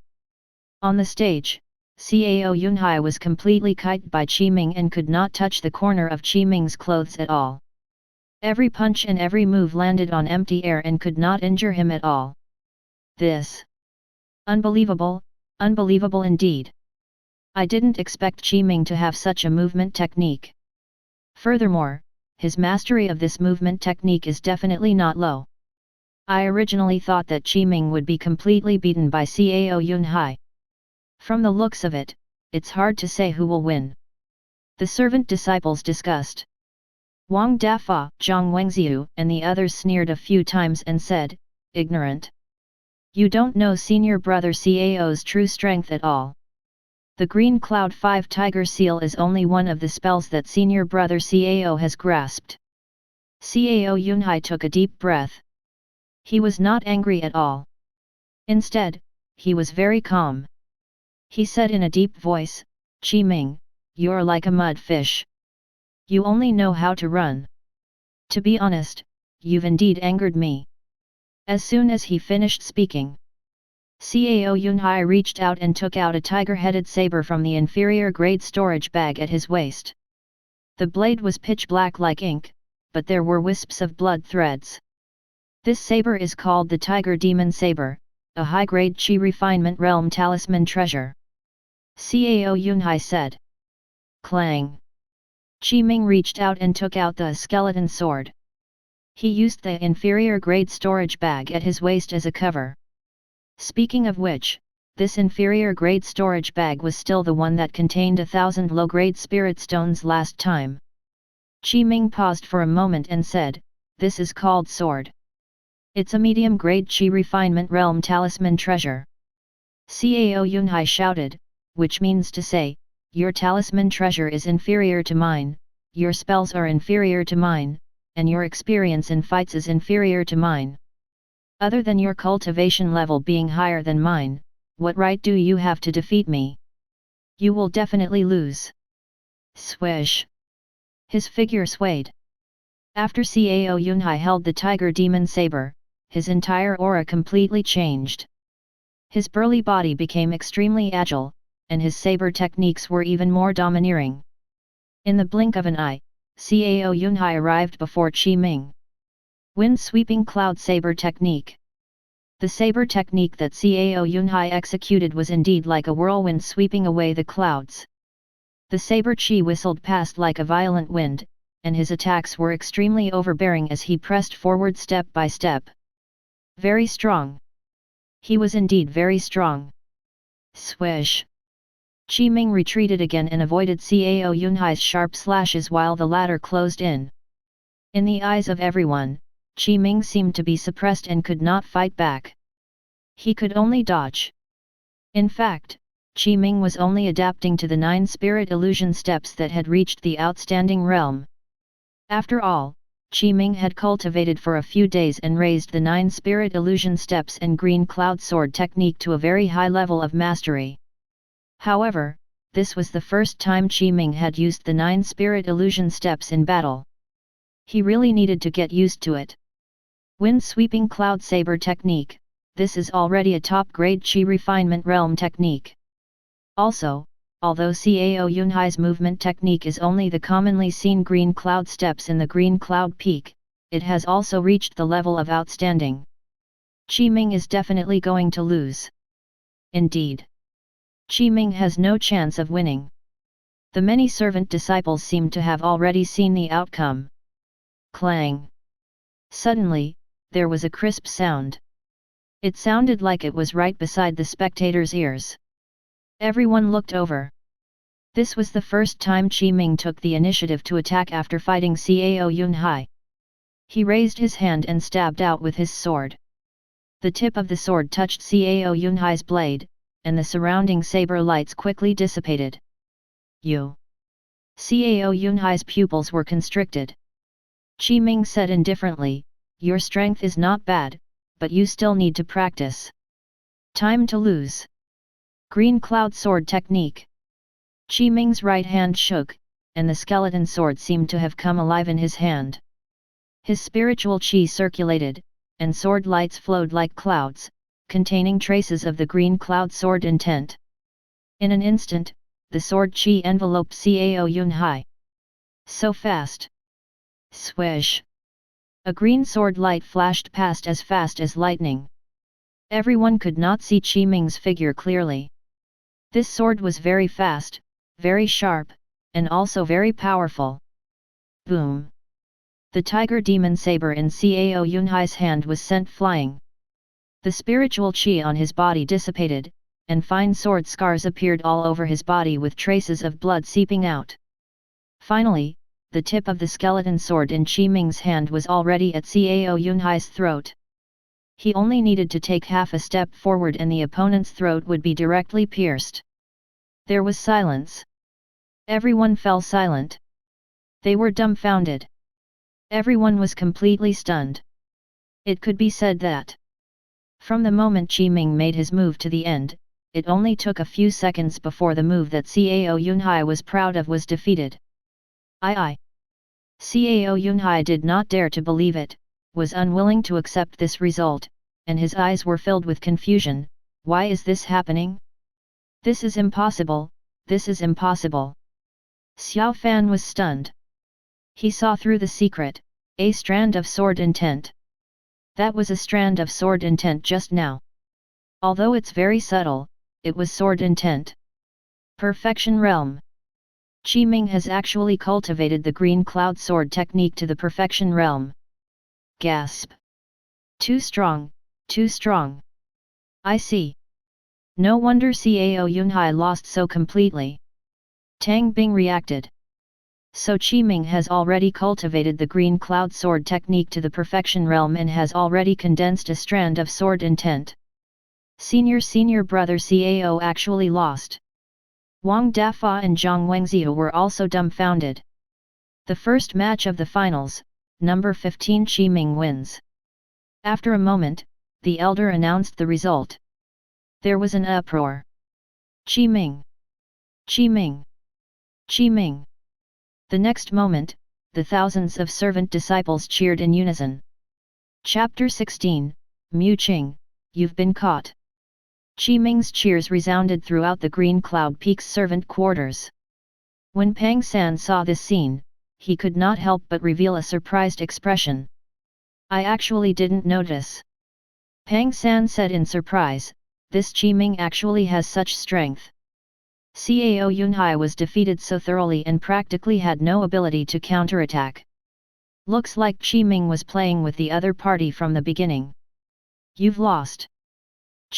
On the stage, Cao Yunhai was completely kited by Ming and could not touch the corner of Ming's clothes at all. Every punch and every move landed on empty air and could not injure him at all. This. Unbelievable, unbelievable indeed. I didn't expect Ming to have such a movement technique. Furthermore, his mastery of this movement technique is definitely not low. I originally thought that Ming would be completely beaten by Cao Yunhai. From the looks of it, it's hard to say who will win. The servant disciples discussed. Wang Dafa, Zhang Wengziu and the others sneered a few times and said, ignorant. You don't know senior brother Cao's true strength at all. The Green Cloud 5 Tiger Seal is only one of the spells that senior brother Cao has grasped. Cao Yunhai took a deep breath. He was not angry at all. Instead, he was very calm. He said in a deep voice, "Qi Ming, you're like a mud fish. You only know how to run. To be honest, you've indeed angered me." As soon as he finished speaking, Cao Yunhai reached out and took out a tiger-headed saber from the inferior-grade storage bag at his waist. The blade was pitch black like ink, but there were wisps of blood threads. This saber is called the Tiger Demon Saber, a high-grade Qi refinement realm talisman treasure. Cao Yunhai said. Clang! Qi Ming reached out and took out the skeleton sword. He used the inferior-grade storage bag at his waist as a cover. Speaking of which, this inferior-grade storage bag was still the one that contained 1,000 low-grade spirit stones last time. Qi Ming paused for a moment and said, "This is called sword. It's a medium-grade Qi refinement realm talisman treasure." Cao Yunhai shouted, "Which means to say, your talisman treasure is inferior to mine, your spells are inferior to mine, and your experience in fights is inferior to mine. Other than your cultivation level being higher than mine, what right do you have to defeat me? You will definitely lose." Swish! His figure swayed. After Cao Yunhai held the Tiger Demon Saber, his entire aura completely changed. His burly body became extremely agile, and his saber techniques were even more domineering. In the blink of an eye, Cao Yunhai arrived before Qi Ming. Wind-sweeping cloud saber technique. The saber technique that Cao Yunhai executed was indeed like a whirlwind sweeping away the clouds. The saber Qi whistled past like a violent wind, and his attacks were extremely overbearing as he pressed forward step by step. Very strong. He was indeed very strong. Swish! Qi Ming retreated again and avoided Cao Yunhai's sharp slashes while the latter closed in. In the eyes of everyone, Qi Ming seemed to be suppressed and could not fight back. He could only dodge. In fact, Qi Ming was only adapting to the 9 spirit illusion steps that had reached the outstanding realm. After all, Qi Ming had cultivated for a few days and raised the 9 spirit illusion steps and green cloud sword technique to a very high level of mastery. However, this was the first time Qi Ming had used the 9 spirit illusion steps in battle. He really needed to get used to it. Wind-sweeping cloud saber technique, this is already a top-grade Qi refinement realm technique. Also, although Cao Yunhai's movement technique is only the commonly seen green cloud steps in the green cloud peak, it has also reached the level of outstanding. Qi Ming is definitely going to lose. Indeed, Qi Ming has no chance of winning. The many servant disciples seem to have already seen the outcome. Clang! Suddenly, there was a crisp sound. It sounded like it was right beside the spectators' ears. Everyone looked over. This was the first time Qi Ming took the initiative to attack after fighting Cao Yunhai. He raised his hand and stabbed out with his sword. The tip of the sword touched Cao Yunhai's blade, and the surrounding saber lights quickly dissipated. Cao Yunhai's pupils were constricted. Qi Ming said indifferently, "Your strength is not bad, but you still need to practice. Time to lose." Green cloud sword technique. Qi Ming's right hand shook, and the skeleton sword seemed to have come alive in his hand. His spiritual qi circulated, and sword lights flowed like clouds, containing traces of the green cloud sword intent. In an instant, the sword qi enveloped Cao Yunhai. So fast! Swish! A green sword light flashed past as fast as lightning. Everyone could not see Qi Ming's figure clearly. This sword was very fast, very sharp, and also very powerful. Boom! The Tiger Demon Saber in Cao Yunhai's hand was sent flying. The spiritual qi on his body dissipated, and fine sword scars appeared all over his body with traces of blood seeping out. Finally, the tip of the skeleton sword in Qi Ming's hand was already at Cao Yunhai's throat. He only needed to take half a step forward and the opponent's throat would be directly pierced. There was silence. Everyone fell silent. They were dumbfounded. Everyone was completely stunned. It could be said that From the moment Ming made his move to the end, it only took a few seconds before the move that Cao Yunhai was proud of was defeated. Cao Yunhai did not dare to believe it, was unwilling to accept this result, and his eyes were filled with confusion. Why is this happening? This is impossible, this is impossible. Xiao Fan was stunned. He saw through the secret, a strand of sword intent. That was a strand of sword intent just now. Although it's very subtle, it was sword intent. Perfection realm. Ming has actually cultivated the green cloud sword technique to the perfection realm. Gasp. Too strong, too strong. I see. No wonder Cao Yunhai lost so completely. Tang Bing reacted. So Ming has already cultivated the green cloud sword technique to the perfection realm and has already condensed a strand of sword intent. Senior brother Cao actually lost. Wang Dafa and Zhang Wengziu were also dumbfounded. The first match of the finals, number 15 Ming wins. After a moment, the elder announced the result. There was an uproar. Ming! Ming! Ming! The next moment, the thousands of servant disciples cheered in unison. Chapter 16, Mu Qing, you've been caught. Ming's cheers resounded throughout the Green Cloud Peak's servant quarters. When Pang San saw this scene, he could not help but reveal a surprised expression. I actually didn't notice. Pang San said in surprise, this Ming actually has such strength. Cao Yunhai was defeated so thoroughly and practically had no ability to counterattack. Looks like Ming was playing with the other party from the beginning. You've lost.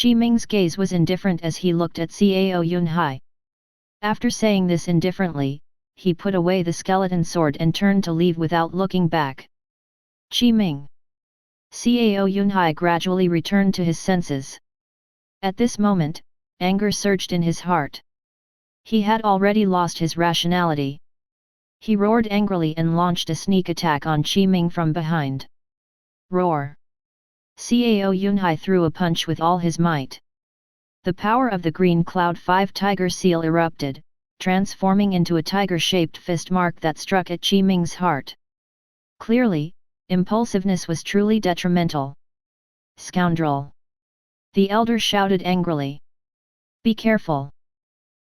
Ming's gaze was indifferent as he looked at Cao Yunhai. After saying this indifferently, he put away the skeleton sword and turned to leave without looking back. Ming. Cao Yunhai gradually returned to his senses. At this moment, anger surged in his heart. He had already lost his rationality. He roared angrily and launched a sneak attack on Ming from behind. Roar! Cao Yunhai threw a punch with all his might. The power of the green cloud 5 tiger seal erupted, transforming into a tiger-shaped fist mark that struck at Ming's heart. Clearly, impulsiveness was truly detrimental. Scoundrel! The elder shouted angrily. Be careful!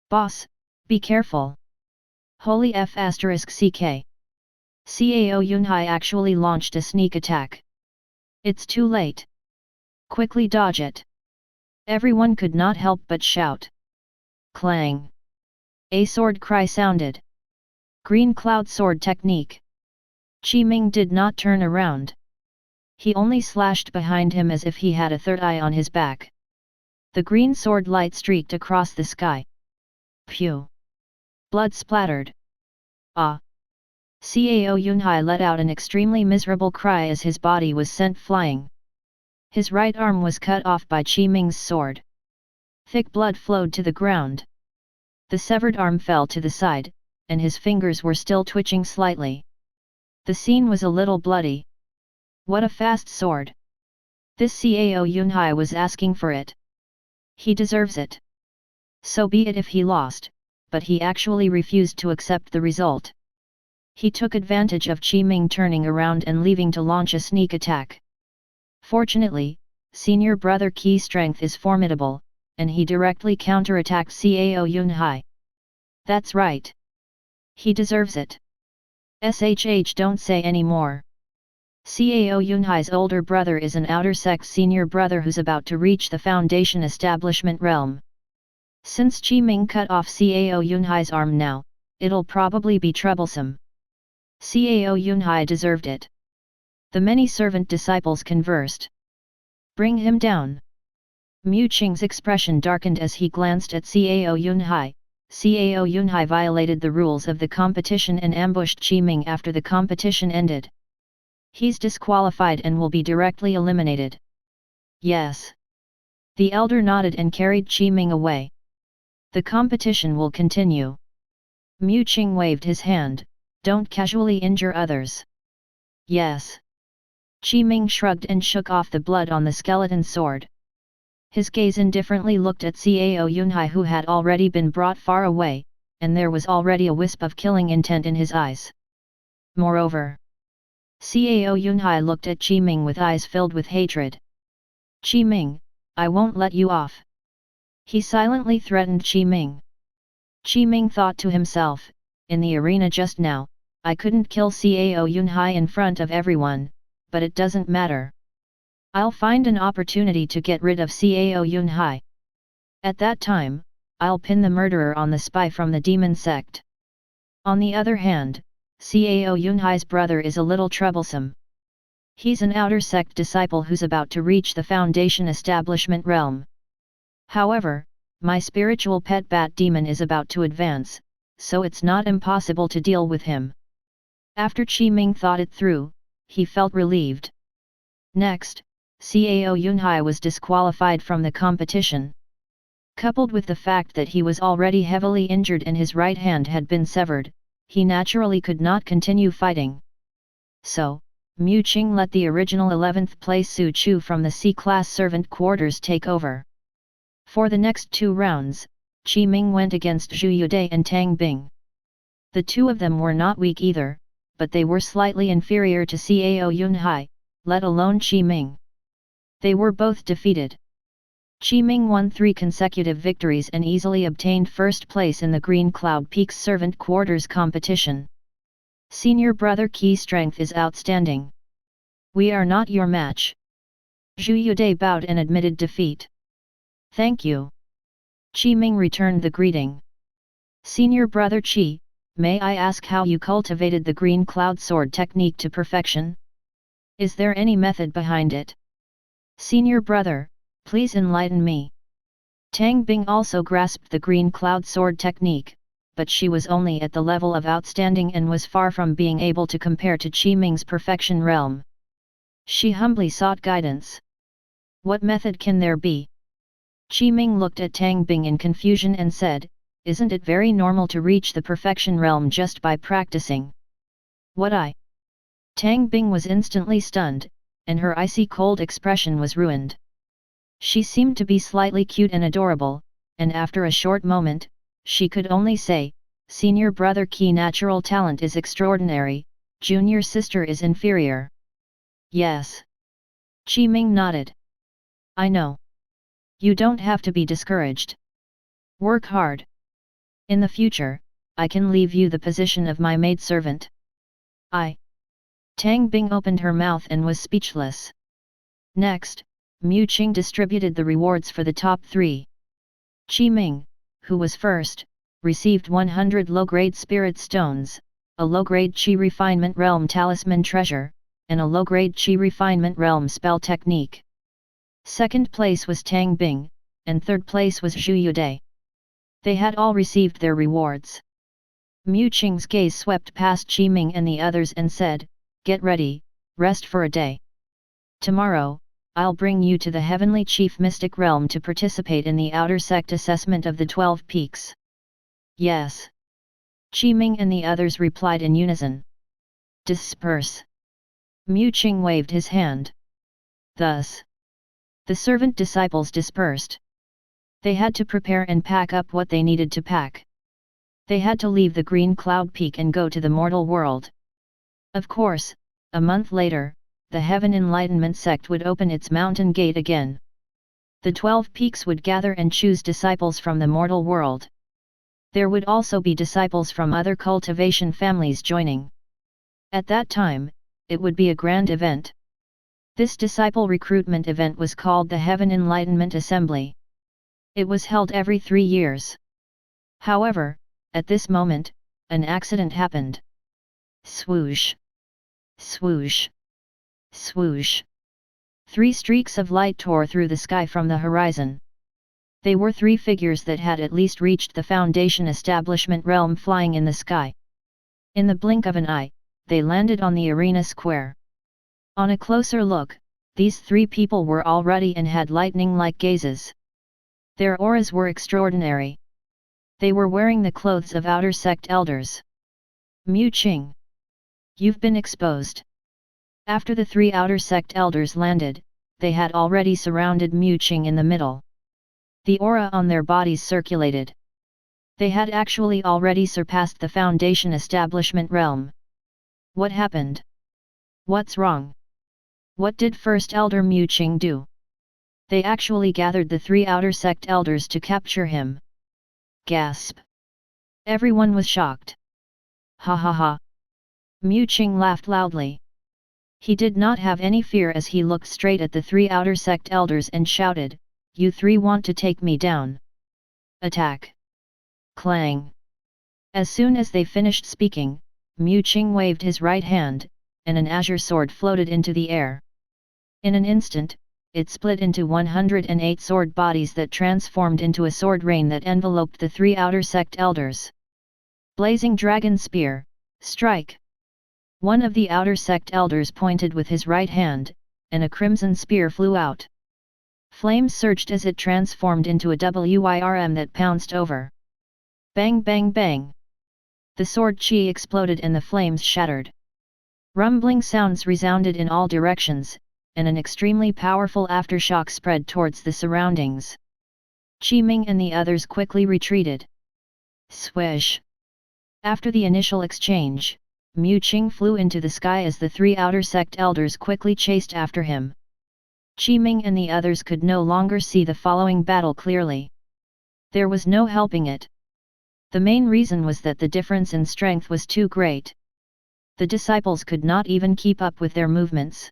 Boss, be careful! Holy F***ck! Cao Yunhai actually launched a sneak attack. It's too late. Quickly dodge it. Everyone could not help but shout. Clang! A sword cry sounded. Green cloud sword technique. Ming did not turn around. He only slashed behind him as if he had a third eye on his back. The green sword light streaked across the sky. Phew! Blood splattered. Ah! Cao Yunhai let out an extremely miserable cry as his body was sent flying. His right arm was cut off by Ming's sword. Thick blood flowed to the ground. The severed arm fell to the side, and his fingers were still twitching slightly. The scene was a little bloody. What a fast sword! This Cao Yunhai was asking for it. He deserves it. So be it if he lost, but he actually refused to accept the result. He took advantage of Ming turning around and leaving to launch a sneak attack. Fortunately, senior brother Qi's strength is formidable, and he directly counterattacked Cao Yunhai. That's right. He deserves it. SHH, don't say any more. Cao Yunhai's older brother is an outer sect senior brother who's about to reach the foundation establishment realm. Since Ming cut off Cao Yunhai's arm now, it'll probably be troublesome. Cao Yunhai deserved it. The many servant disciples conversed. Bring him down. Mu Qing's expression darkened as he glanced at Cao Yunhai. Cao Yunhai violated the rules of the competition and ambushed Ming after the competition ended. He's disqualified and will be directly eliminated. Yes. The elder nodded and carried Ming away. The competition will continue. Mu Qing waved his hand. Don't casually injure others. Yes. Ming shrugged and shook off the blood on the skeleton sword. His gaze indifferently looked at Cao Yunhai, who had already been brought far away, and there was already a wisp of killing intent in his eyes. Moreover, Cao Yunhai looked at Qi Ming with eyes filled with hatred. "Qi Ming, I won't let you off." He silently threatened Qi Ming. Qi Ming thought to himself, in the arena just now, I couldn't kill Cao Yunhai in front of everyone, but it doesn't matter. I'll find an opportunity to get rid of Cao Yunhai. At that time, I'll pin the murderer on the spy from the demon sect. On the other hand, Cao Yunhai's brother is a little troublesome. He's an outer sect disciple who's about to reach the foundation establishment realm. However, my spiritual pet bat demon is about to advance, so it's not impossible to deal with him. After Qi Ming thought it through, he felt relieved. Next, Cao Yunhai was disqualified from the competition. Coupled with the fact that he was already heavily injured and his right hand had been severed, he naturally could not continue fighting. So, Mu Qing let the original 11th place Su Chu from the C-class servant quarters take over. For the next 2 rounds, Qi Ming went against Zhu Yudai and Tang Bing. The two of them were not weak either, but they were slightly inferior to Cao Yunhai, let alone Qi Ming. They were both defeated. Qi Ming won 3 consecutive victories and easily obtained first place in the Green Cloud Peaks Servant Quarters competition. Senior brother Qi's strength is outstanding. We are not your match. Zhu Yudai bowed and admitted defeat. Thank you. Qi Ming returned the greeting. Senior brother Qi, may I ask how you cultivated the Green Cloud Sword technique to perfection? Is there any method behind it? Senior brother, please enlighten me. Tang Bing also grasped the Green Cloud Sword technique, but she was only at the level of outstanding and was far from being able to compare to Qi Ming's perfection realm. She humbly sought guidance. What method can there be? Qi Ming looked at Tang Bing in confusion and said, isn't it very normal to reach the perfection realm just by practicing? What I? Tang Bing was instantly stunned, and her icy cold expression was ruined. She seemed to be slightly cute and adorable, and after a short moment, she could only say, Senior brother Qi natural talent is extraordinary, junior sister is inferior. Yes. Qi Ming nodded. I know. You don't have to be discouraged. Work hard. In the future, I can leave you the position of my maidservant. Tang Bing opened her mouth and was speechless. Next, Mu Qing distributed the rewards for the top 3. Qi Ming, who was first, received 100 low-grade spirit stones, a low-grade Qi Refinement Realm Talisman Treasure, and a low-grade Qi Refinement Realm Spell Technique. Second place was Tang Bing, and third place was Zhu Yudai. They had all received their rewards. Mu Qing's gaze swept past Qi Ming and the others and said, Get ready, rest for a day. Tomorrow, I'll bring you to the Heavenly Chief Mystic Realm to participate in the Outer Sect assessment of the 12 Peaks. Yes. Qi Ming and the others replied in unison. Disperse. Mu Qing waved his hand. Thus, the servant disciples dispersed. They had to prepare and pack up what they needed to pack. They had to leave the Green Cloud Peak and go to the mortal world. Of course, a month later, the Heaven Enlightenment Sect would open its mountain gate again. The 12 peaks would gather and choose disciples from the mortal world. There would also be disciples from other cultivation families joining. At that time, it would be a grand event. This disciple recruitment event was called the Heaven Enlightenment Assembly. It was held every 3 years. However, at this moment, an accident happened. Swoosh! Swoosh! Swoosh! 3 streaks of light tore through the sky from the horizon. They were 3 figures that had at least reached the foundation establishment realm flying in the sky. In the blink of an eye, they landed on the arena square. On a closer look, these 3 people were already and had lightning-like gazes. Their auras were extraordinary. They were wearing the clothes of outer sect elders. Mu Qing. You've been exposed. After the 3 outer sect elders landed, they had already surrounded Mu Qing in the middle. The aura on their bodies circulated. They had actually already surpassed the Foundation establishment realm. What happened? What's wrong? What did First Elder Mu Qing do? They actually gathered the 3 outer sect elders to capture him. Gasp! Everyone was shocked. Ha ha ha! Mu Qing laughed loudly. He did not have any fear as he looked straight at the 3 outer sect elders and shouted, "You 3 want to take me down? Attack!" Clang! As soon as they finished speaking, Mu Qing waved his right hand, and an azure sword floated into the air. In an instant, it split into 108 sword bodies that transformed into a sword rain that enveloped the 3 outer sect elders. Blazing Dragon Spear, strike! One of the outer sect elders pointed with his right hand, and a crimson spear flew out. Flames surged as it transformed into a WIRM that pounced over. Bang bang bang! The sword chi exploded and the flames shattered. Rumbling sounds resounded in all directions, and an extremely powerful aftershock spread towards the surroundings. Ming and the others quickly retreated. Swish! After the initial exchange, Mu Qing flew into the sky as the 3 outer sect elders quickly chased after him. Ming and the others could no longer see the following battle clearly. There was no helping it. The main reason was that the difference in strength was too great. The disciples could not even keep up with their movements.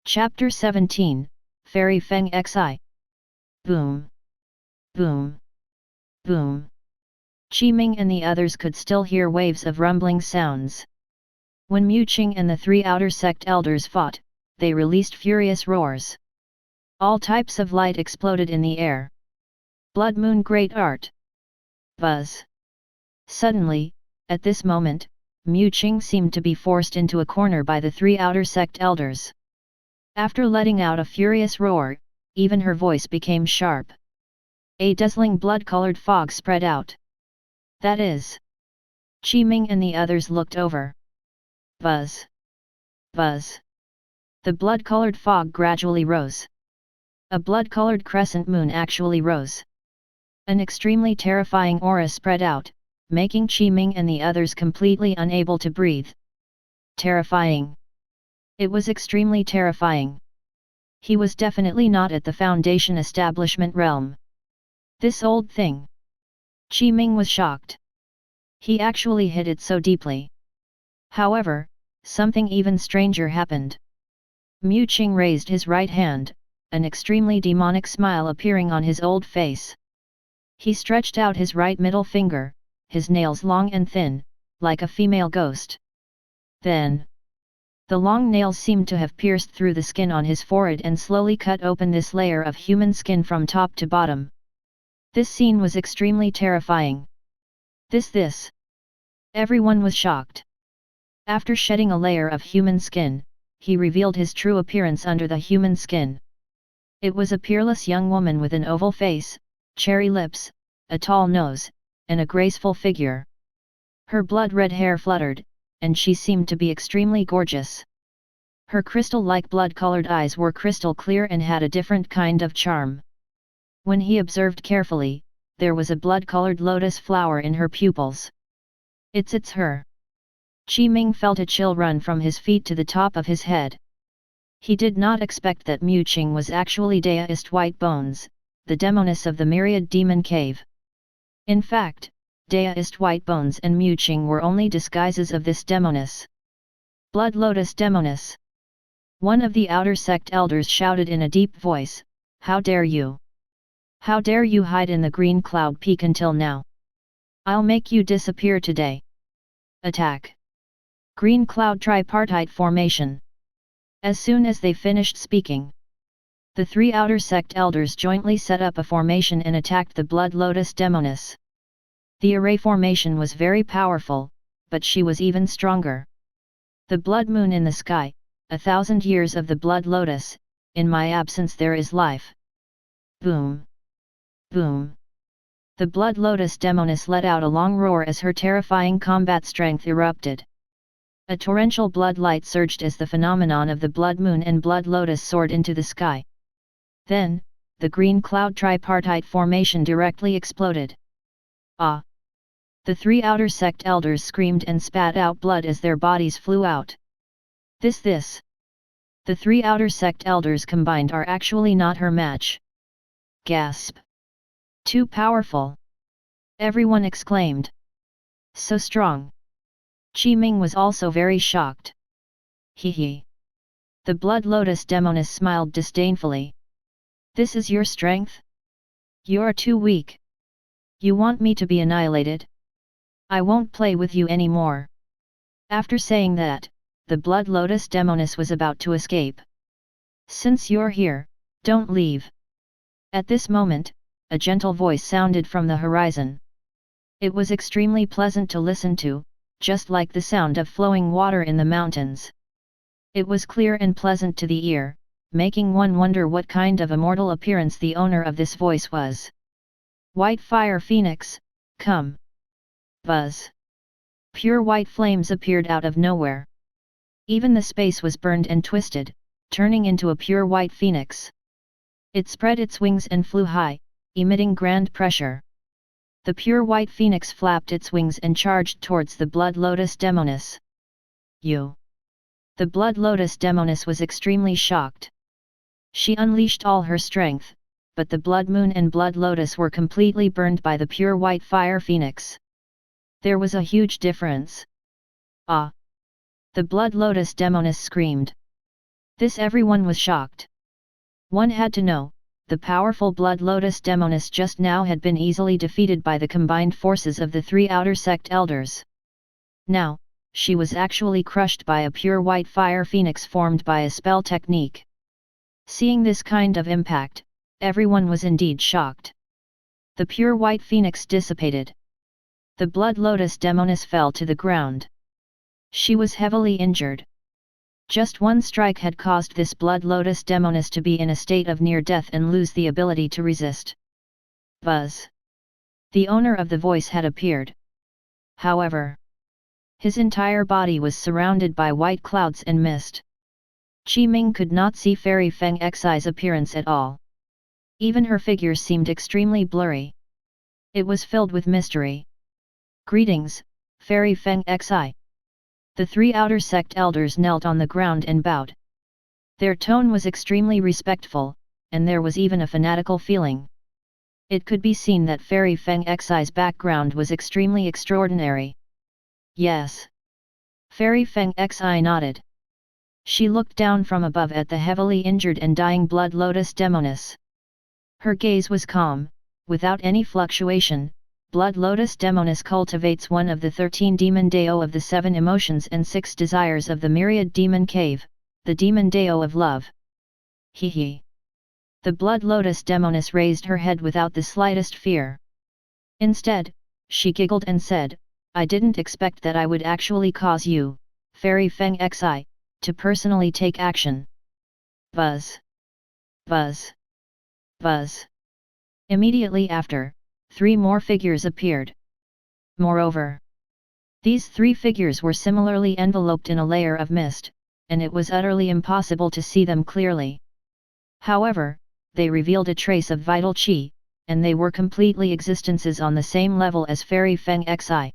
Chapter 17, Fairy Feng Xi. Boom! Boom! Boom! Ming and the others could still hear waves of rumbling sounds. When Mu Qing and the 3 outer sect elders fought, they released furious roars. All types of light exploded in the air. Blood Moon Great Art! Buzz! Suddenly, at this moment, Mu Qing seemed to be forced into a corner by the 3 outer sect elders. After letting out a furious roar, even her voice became sharp. A dazzling blood-colored fog spread out. That is. Ming and the others looked over. Buzz! Buzz! The blood-colored fog gradually rose. A blood-colored crescent moon actually rose. An extremely terrifying aura spread out, making Ming and the others completely unable to breathe. Terrifying! It was extremely terrifying. He was definitely not at the Foundation establishment realm. This old thing. Ming was shocked. He actually hid it so deeply. However, something even stranger happened. Mu Qing raised his right hand, an extremely demonic smile appearing on his old face. He stretched out his right middle finger, his nails long and thin, like a female ghost. Then, the long nails seemed to have pierced through the skin on his forehead and slowly cut open this layer of human skin from top to bottom. This scene was extremely terrifying. This. Everyone was shocked. After shedding a layer of human skin, he revealed his true appearance under the human skin. It was a peerless young woman with an oval face, cherry lips, a tall nose, and a graceful figure. Her blood-red hair fluttered, and she seemed to be extremely gorgeous. Her crystal-like blood-colored eyes were crystal clear and had a different kind of charm. When he observed carefully, there was a blood-colored lotus flower in her pupils. It's her. Ming felt a chill run from his feet to the top of his head. He did not expect that Mu Qing was actually Deist White Bones, the demonis of the Myriad Demon Cave. In fact, Deist White Bones and Mu Qing were only disguises of this demonis. Blood Lotus Demonis! One of the outer sect elders shouted in a deep voice, "How dare you! How dare you hide in the green cloud peak until now? I'll make you disappear today! Attack!" Green Cloud Tripartite Formation. As soon as they finished speaking, the 3 outer sect elders jointly set up a formation and attacked the Blood Lotus Demonis. The array formation was very powerful, but she was even stronger. The blood moon in the sky, 1,000 years of the Blood Lotus, in my absence there is life. Boom! Boom! The Blood Lotus Demonis let out a long roar as her terrifying combat strength erupted. A torrential blood light surged as the phenomenon of the blood moon and blood lotus soared into the sky. Then, the green cloud tripartite formation directly exploded. Ah! The 3 outer sect elders screamed and spat out blood as their bodies flew out. This. The 3 outer sect elders combined are actually not her match. Gasp! Too powerful! Everyone exclaimed. So strong! Ming was also very shocked. Hee. The blood lotus demonis smiled disdainfully. This is your strength? You are too weak. You want me to be annihilated? I won't play with you anymore. After saying that, the blood lotus demonis was about to escape. Since you're here, don't leave. At this moment, a gentle voice sounded from the horizon. It was extremely pleasant to listen to, just like the sound of flowing water in the mountains. It was clear and pleasant to the ear, making one wonder what kind of immortal appearance the owner of this voice was. White fire phoenix, come! Buzz! Pure white flames appeared out of nowhere. Even the space was burned and twisted, turning into a pure white phoenix. It spread its wings and flew high, emitting grand pressure. The pure white phoenix flapped its wings and charged towards the blood lotus demonis. You! The blood lotus demonis was extremely shocked. She unleashed all her strength, but the blood moon and blood lotus were completely burned by the pure white fire phoenix. There was a huge difference. Ah! The blood lotus demonis screamed. This everyone was shocked. One had to know, the powerful blood lotus demonis just now had been easily defeated by the combined forces of the 3 outer sect elders. Now, she was actually crushed by a pure white fire phoenix formed by a spell technique. Seeing this kind of impact, everyone was indeed shocked. The pure white phoenix dissipated. The blood lotus demonis fell to the ground. She was heavily injured. Just one strike had caused this blood lotus demonis to be in a state of near death and lose the ability to resist. Buzz! The owner of the voice had appeared. However, his entire body was surrounded by white clouds and mist. Ming could not see Fairy Feng Xi's appearance at all. Even her figure seemed extremely blurry. It was filled with mystery. Greetings, Fairy Feng Xi. The 3 outer sect elders knelt on the ground and bowed. Their tone was extremely respectful, and there was even a fanatical feeling. It could be seen that Fairy Feng Xi's background was extremely extraordinary. Yes. Fairy Feng Xi nodded. She looked down from above at the heavily injured and dying blood lotus demonis. Her gaze was calm, without any fluctuation. Blood lotus demonis cultivates one of the 13 demon deo of the 7 emotions and 6 desires of the myriad demon cave, the demon deo of love. Hee. The blood lotus demonis raised her head without the slightest fear. Instead, she giggled and said, I didn't expect that I would actually cause you, Fairy Feng Xi, to personally take action. Buzz! Buzz! Buzz! Immediately after, 3 more figures appeared. Moreover, these 3 figures were similarly enveloped in a layer of mist, and it was utterly impossible to see them clearly. However, they revealed a trace of vital qi, and they were completely existences on the same level as Fairy Feng Xi.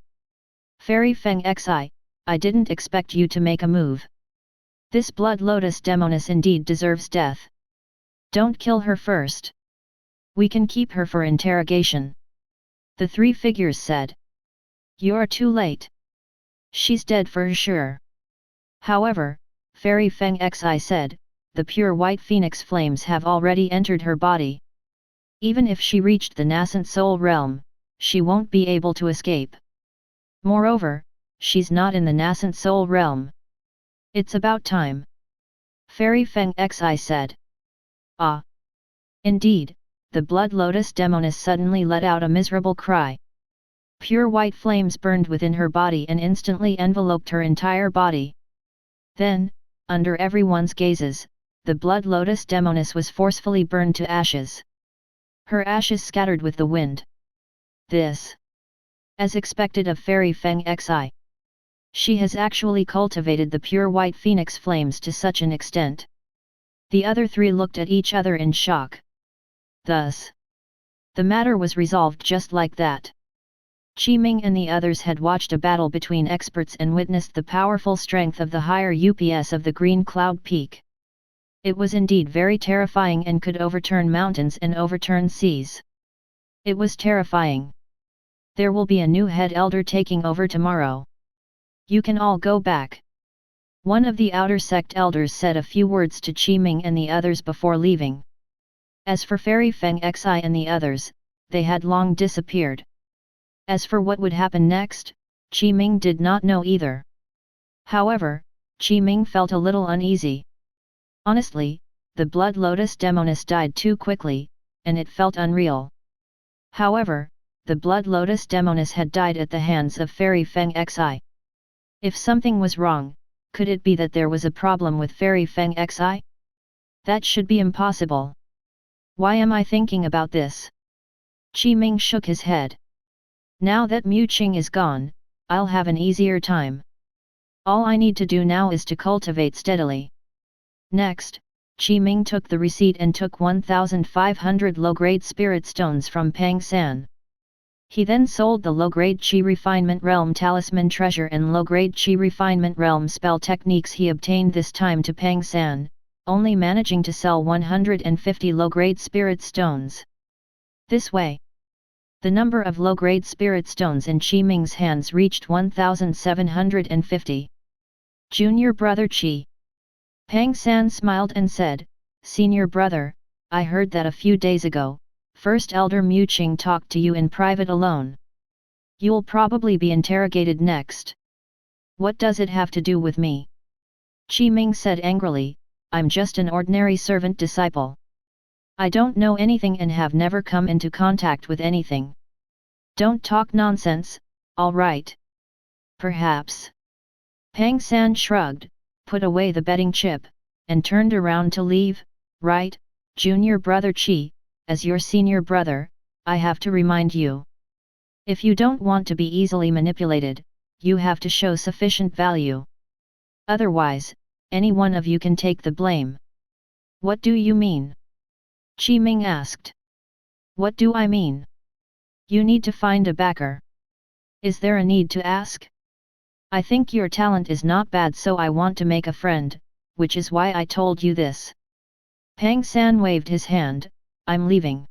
Fairy Feng Xi, I didn't expect you to make a move. This blood lotus demonis indeed deserves death. Don't kill her first. We can keep her for interrogation. The 3 figures said. You're too late. She's dead for sure. However, Fairy Feng Xi said, the pure white phoenix flames have already entered her body. Even if she reached the nascent soul realm, she won't be able to escape. Moreover, she's not in the nascent soul realm. It's about time. Fairy Feng Xi said. Ah! Indeed, the blood lotus demonis suddenly let out a miserable cry. Pure white flames burned within her body and instantly enveloped her entire body. Then, under everyone's gazes, the blood lotus demonis was forcefully burned to ashes. Her ashes scattered with the wind. This, as expected of Fairy Feng Xi. She has actually cultivated the pure white phoenix flames to such an extent. The other 3 looked at each other in shock. Thus, the matter was resolved just like that. Ming and the others had watched a battle between experts and witnessed the powerful strength of the higher UPS of the Green Cloud Peak. It was indeed very terrifying and could overturn mountains and overturn seas. It was terrifying. There will be a new head elder taking over tomorrow. You can all go back. One of the outer sect elders said a few words to Ming and the others before leaving. As for Fairy Feng Xi and the others, they had long disappeared. As for what would happen next, Ming did not know either. However, Ming felt a little uneasy. Honestly, the Blood Lotus demonis died too quickly, and it felt unreal. However, the Blood Lotus demonis had died at the hands of Fairy Feng Xi. If something was wrong, could it be that there was a problem with Fairy Feng Xi? That should be impossible. Why am I thinking about this? Ming shook his head. Now that Mu Qing is gone, I'll have an easier time. All I need to do now is to cultivate steadily. Next, Ming took the receipt and took 1,500 low-grade spirit stones from Pang San. He then sold the low-grade Qi Refinement Realm Talisman Treasure and low-grade Qi Refinement Realm Spell Techniques he obtained this time to Pang San, only managing to sell 150 low-grade spirit stones. This way, the number of low-grade spirit stones in Ming's hands reached 1,750. Junior brother Qi. Pang San smiled and said, Senior brother, I heard that a few days ago, First Elder Mu Qing talked to you in private alone. You'll probably be interrogated next. What does it have to do with me? Ming said angrily, I'm just an ordinary servant disciple. I don't know anything and have never come into contact with anything. Don't talk nonsense, all right. Perhaps. Pang San shrugged, put away the betting chip, and turned around to leave. Right, junior brother Qi, as your senior brother, I have to remind you. If you don't want to be easily manipulated, you have to show sufficient value. Otherwise, any one of you can take the blame. What do you mean? Ming asked. What do I mean? You need to find a backer. Is there a need to ask? I think your talent is not bad, so I want to make a friend, which is why I told you this. Pang San waved his hand, I'm leaving.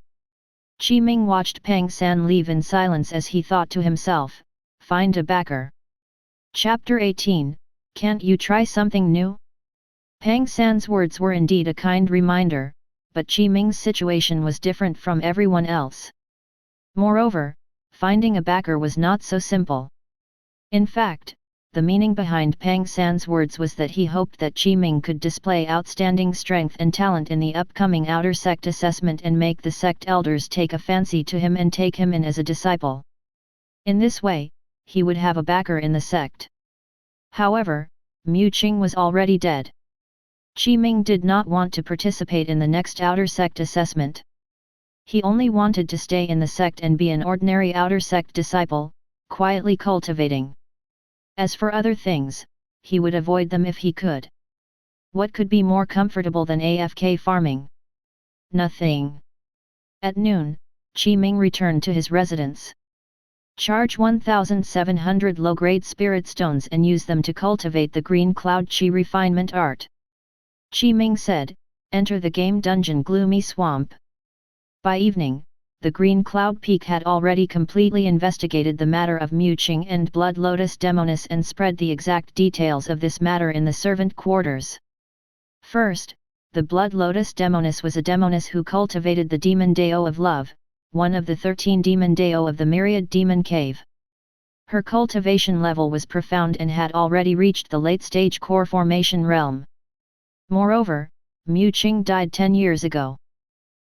Ming watched Pang San leave in silence as he thought to himself, find a backer. Chapter 18, Can't you try something new? Pang San's words were indeed a kind reminder, but Ming's situation was different from everyone else. Moreover, finding a backer was not so simple. In fact, the meaning behind Pang San's words was that he hoped that Ming could display outstanding strength and talent in the upcoming outer sect assessment and make the sect elders take a fancy to him and take him in as a disciple. In this way, he would have a backer in the sect. However, Mu Qing was already dead. Ming did not want to participate in the next outer sect assessment. He only wanted to stay in the sect and be an ordinary outer sect disciple, quietly cultivating. As for other things, he would avoid them if he could. What could be more comfortable than AFK farming? Nothing. At noon, Ming returned to his residence. Charge 1,700 low-grade spirit stones and use them to cultivate the Green Cloud Qi Refinement Art. Ming said, enter the game dungeon Gloomy Swamp. By evening, the Green Cloud Peak had already completely investigated the matter of Mu Qing and Blood Lotus demonis and spread the exact details of this matter in the servant quarters. First, the Blood Lotus demonis was a demonis who cultivated the demon Dao of love, one of the 13 demon Dao of the myriad demon cave. Her cultivation level was profound and had already reached the late-stage core formation realm. Moreover, Mu Qing died 10 years ago.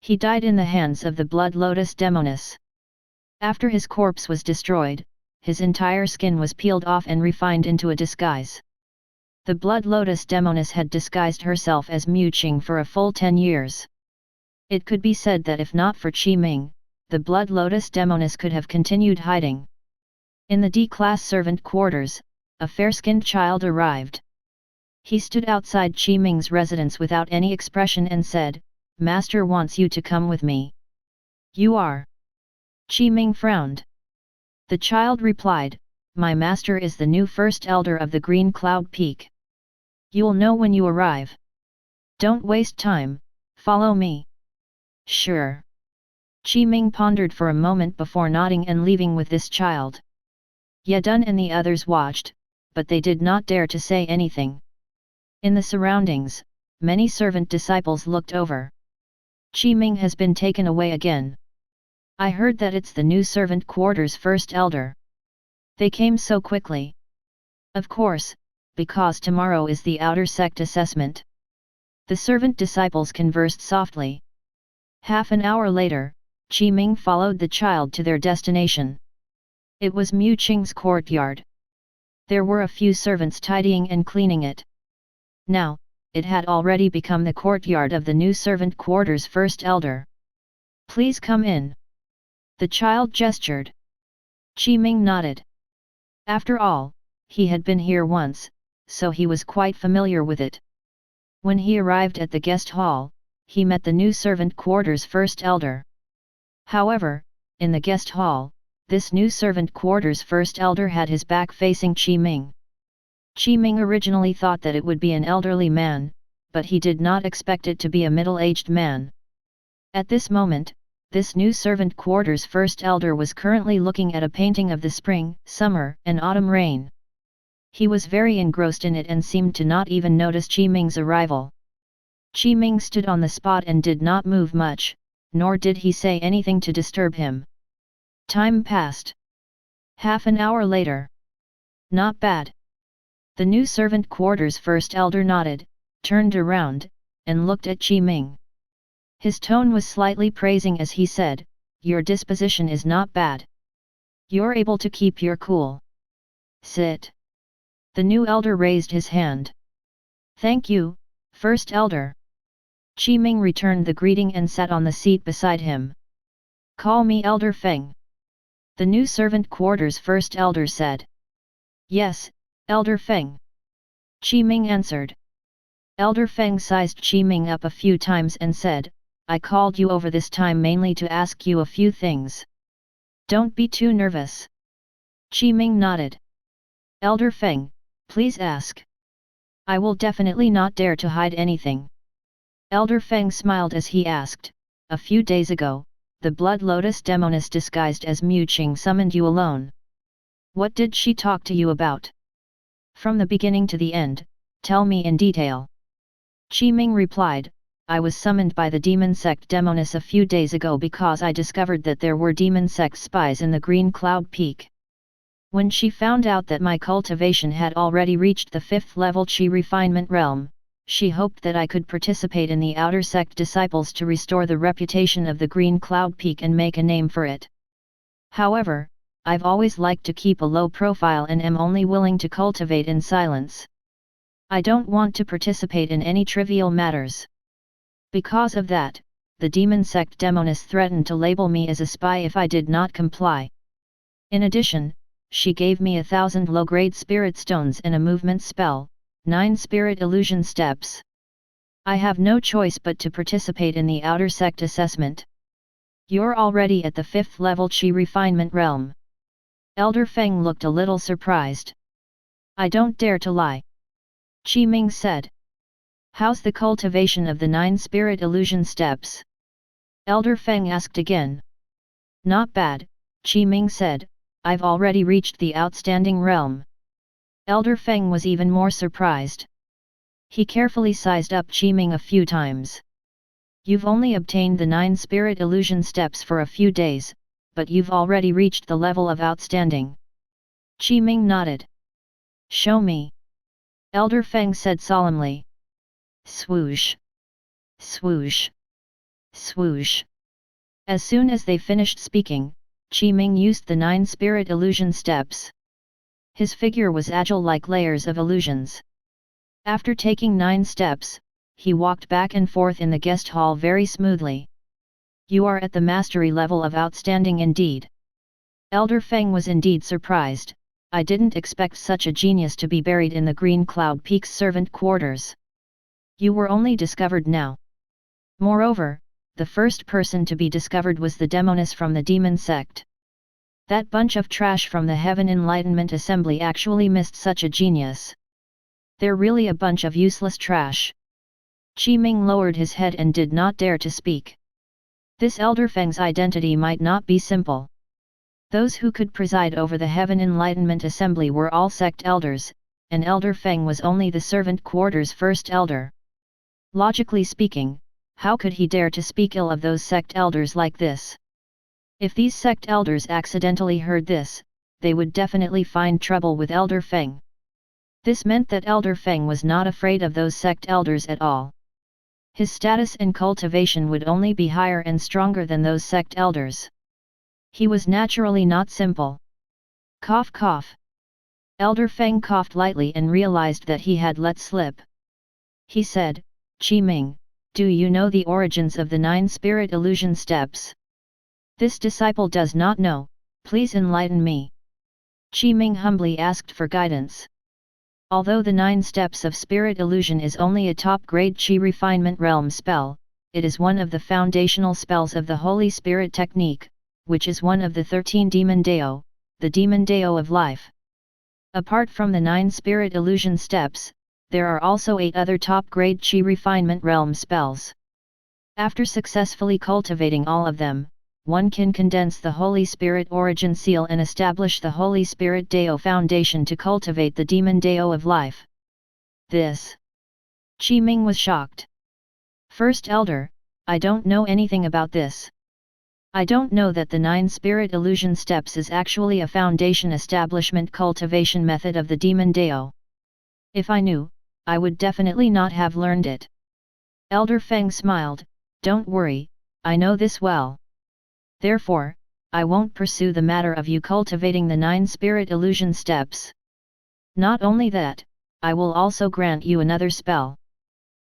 He died in the hands of the Blood Lotus demonis. After his corpse was destroyed, his entire skin was peeled off and refined into a disguise. The Blood Lotus demonis had disguised herself as Mu Qing for a full 10 years. It could be said that if not for Ming, the Blood Lotus demonis could have continued hiding. In the D-class servant quarters, a fair-skinned child arrived. He stood outside Ming's residence without any expression and said, Master wants you to come with me. You are. Ming frowned. The child replied, my master is the new first elder of the Green Cloud Peak. You'll know when you arrive. Don't waste time, follow me. Sure. Ming pondered for a moment before nodding and leaving with this child. Yadun and the others watched, but they did not dare to say anything. In the surroundings, many servant disciples looked over. Ming has been taken away again. I heard that it's the new servant quarters first elder. They came so quickly. Of course, because tomorrow is the outer sect assessment. The servant disciples conversed softly. Half an hour later, Ming followed the child to their destination. It was Mu Qing's courtyard. There were a few servants tidying and cleaning it. Now, it had already become the courtyard of the new servant quarters first elder. Please come in. The child gestured. Ming nodded. After all, he had been here once, so he was quite familiar with it. When he arrived at the guest hall, he met the new servant quarters first elder. However, in the guest hall, this new servant quarters first elder had his back facing Ming. Ming originally thought that it would be an elderly man, but he did not expect it to be a middle-aged man. At this moment, this new servant quarters first elder was currently looking at a painting of the spring, summer, and autumn rain. He was very engrossed in it and seemed to not even notice Ming's arrival. Ming stood on the spot and did not move much, nor did he say anything to disturb him. Time passed. Half an hour later. Not bad. The new servant quarters first elder nodded, turned around, and looked at Ming. His tone was slightly praising as he said, your disposition is not bad. You're able to keep your cool. Sit. The new elder raised his hand. Thank you, first elder. Ming returned the greeting and sat on the seat beside him. Call me Elder Feng. The new servant quarters first elder said. Yes, Elder Feng. Ming answered. Elder Feng sized Ming up a few times and said, I called you over this time mainly to ask you a few things. Don't be too nervous. Ming nodded. Elder Feng, please ask. I will definitely not dare to hide anything. Elder Feng smiled as he asked, a few days ago, the blood lotus demonis disguised as Mu Qing summoned you alone. What did she talk to you about? From the beginning to the end, tell me in detail. Ming replied, I was summoned by the demon sect demonis a few days ago because I discovered that there were demon sect spies in the Green Cloud Peak. When she found out that my cultivation had already reached the 5th level Qi refinement realm, she hoped that I could participate in the outer sect disciples to restore the reputation of the Green Cloud Peak and make a name for it. However, I've always liked to keep a low profile and am only willing to cultivate in silence. I don't want to participate in any trivial matters. Because of that, the demon sect demonis threatened to label me as a spy if I did not comply. In addition, she gave me 1,000 low-grade spirit stones and a movement spell, 9 spirit illusion steps. I have no choice but to participate in the outer sect assessment. You're already at the 5th level Qi refinement realm. Elder Feng looked a little surprised. I don't dare to lie. Ming said. How's the cultivation of the 9 spirit illusion steps? Elder Feng asked again. Not bad, Ming said, I've already reached the outstanding realm. Elder Feng was even more surprised. He carefully sized up Ming a few times. You've only obtained the 9 spirit illusion steps for a few days, but you've already reached the level of outstanding. Ming nodded. Show me. Elder Feng said solemnly. Swoosh. Swoosh. Swoosh. As soon as they finished speaking, Ming used the 9 spirit illusion steps. His figure was agile like layers of illusions. After taking 9 steps, he walked back and forth in the guest hall very smoothly. You are at the mastery level of outstanding indeed. Elder Feng was indeed surprised. I didn't expect such a genius to be buried in the Green Cloud Peak's servant quarters. You were only discovered now. Moreover, the first person to be discovered was the demonis from the demon sect. That bunch of trash from the Heaven Enlightenment Assembly actually missed such a genius. They're really a bunch of useless trash. Ming lowered his head and did not dare to speak. This Elder Feng's identity might not be simple. Those who could preside over the Heaven Enlightenment Assembly were all sect elders, and Elder Feng was only the servant quarter's first elder. Logically speaking, how could he dare to speak ill of those sect elders like this? If these sect elders accidentally heard this, they would definitely find trouble with Elder Feng. This meant that Elder Feng was not afraid of those sect elders at all. His status and cultivation would only be higher and stronger than those sect elders. He was naturally not simple. Cough cough. Elder Feng coughed lightly and realized that he had let slip. He said, Ming, do you know the origins of the 9 spirit illusion steps? This disciple does not know, please enlighten me. Ming humbly asked for guidance. Although the 9 steps of spirit illusion is only a top-grade Qi refinement realm spell, it is one of the foundational spells of the Holy Spirit technique, which is one of the 13 demon dao, the demon dao of life. Apart from the 9 spirit illusion steps, there are also 8 other top-grade Qi refinement realm spells. After successfully cultivating all of them, one can condense the Holy Spirit origin seal and establish the Holy Spirit Dao foundation to cultivate the demon Dao of life. This. Ming was shocked. First Elder, I don't know anything about this. I don't know that the 9 spirit illusion steps is actually a foundation establishment cultivation method of the demon Dao. If I knew, I would definitely not have learned it. Elder Feng smiled, don't worry, I know this well. Therefore, I won't pursue the matter of you cultivating the 9 spirit illusion steps. Not only that, I will also grant you another spell.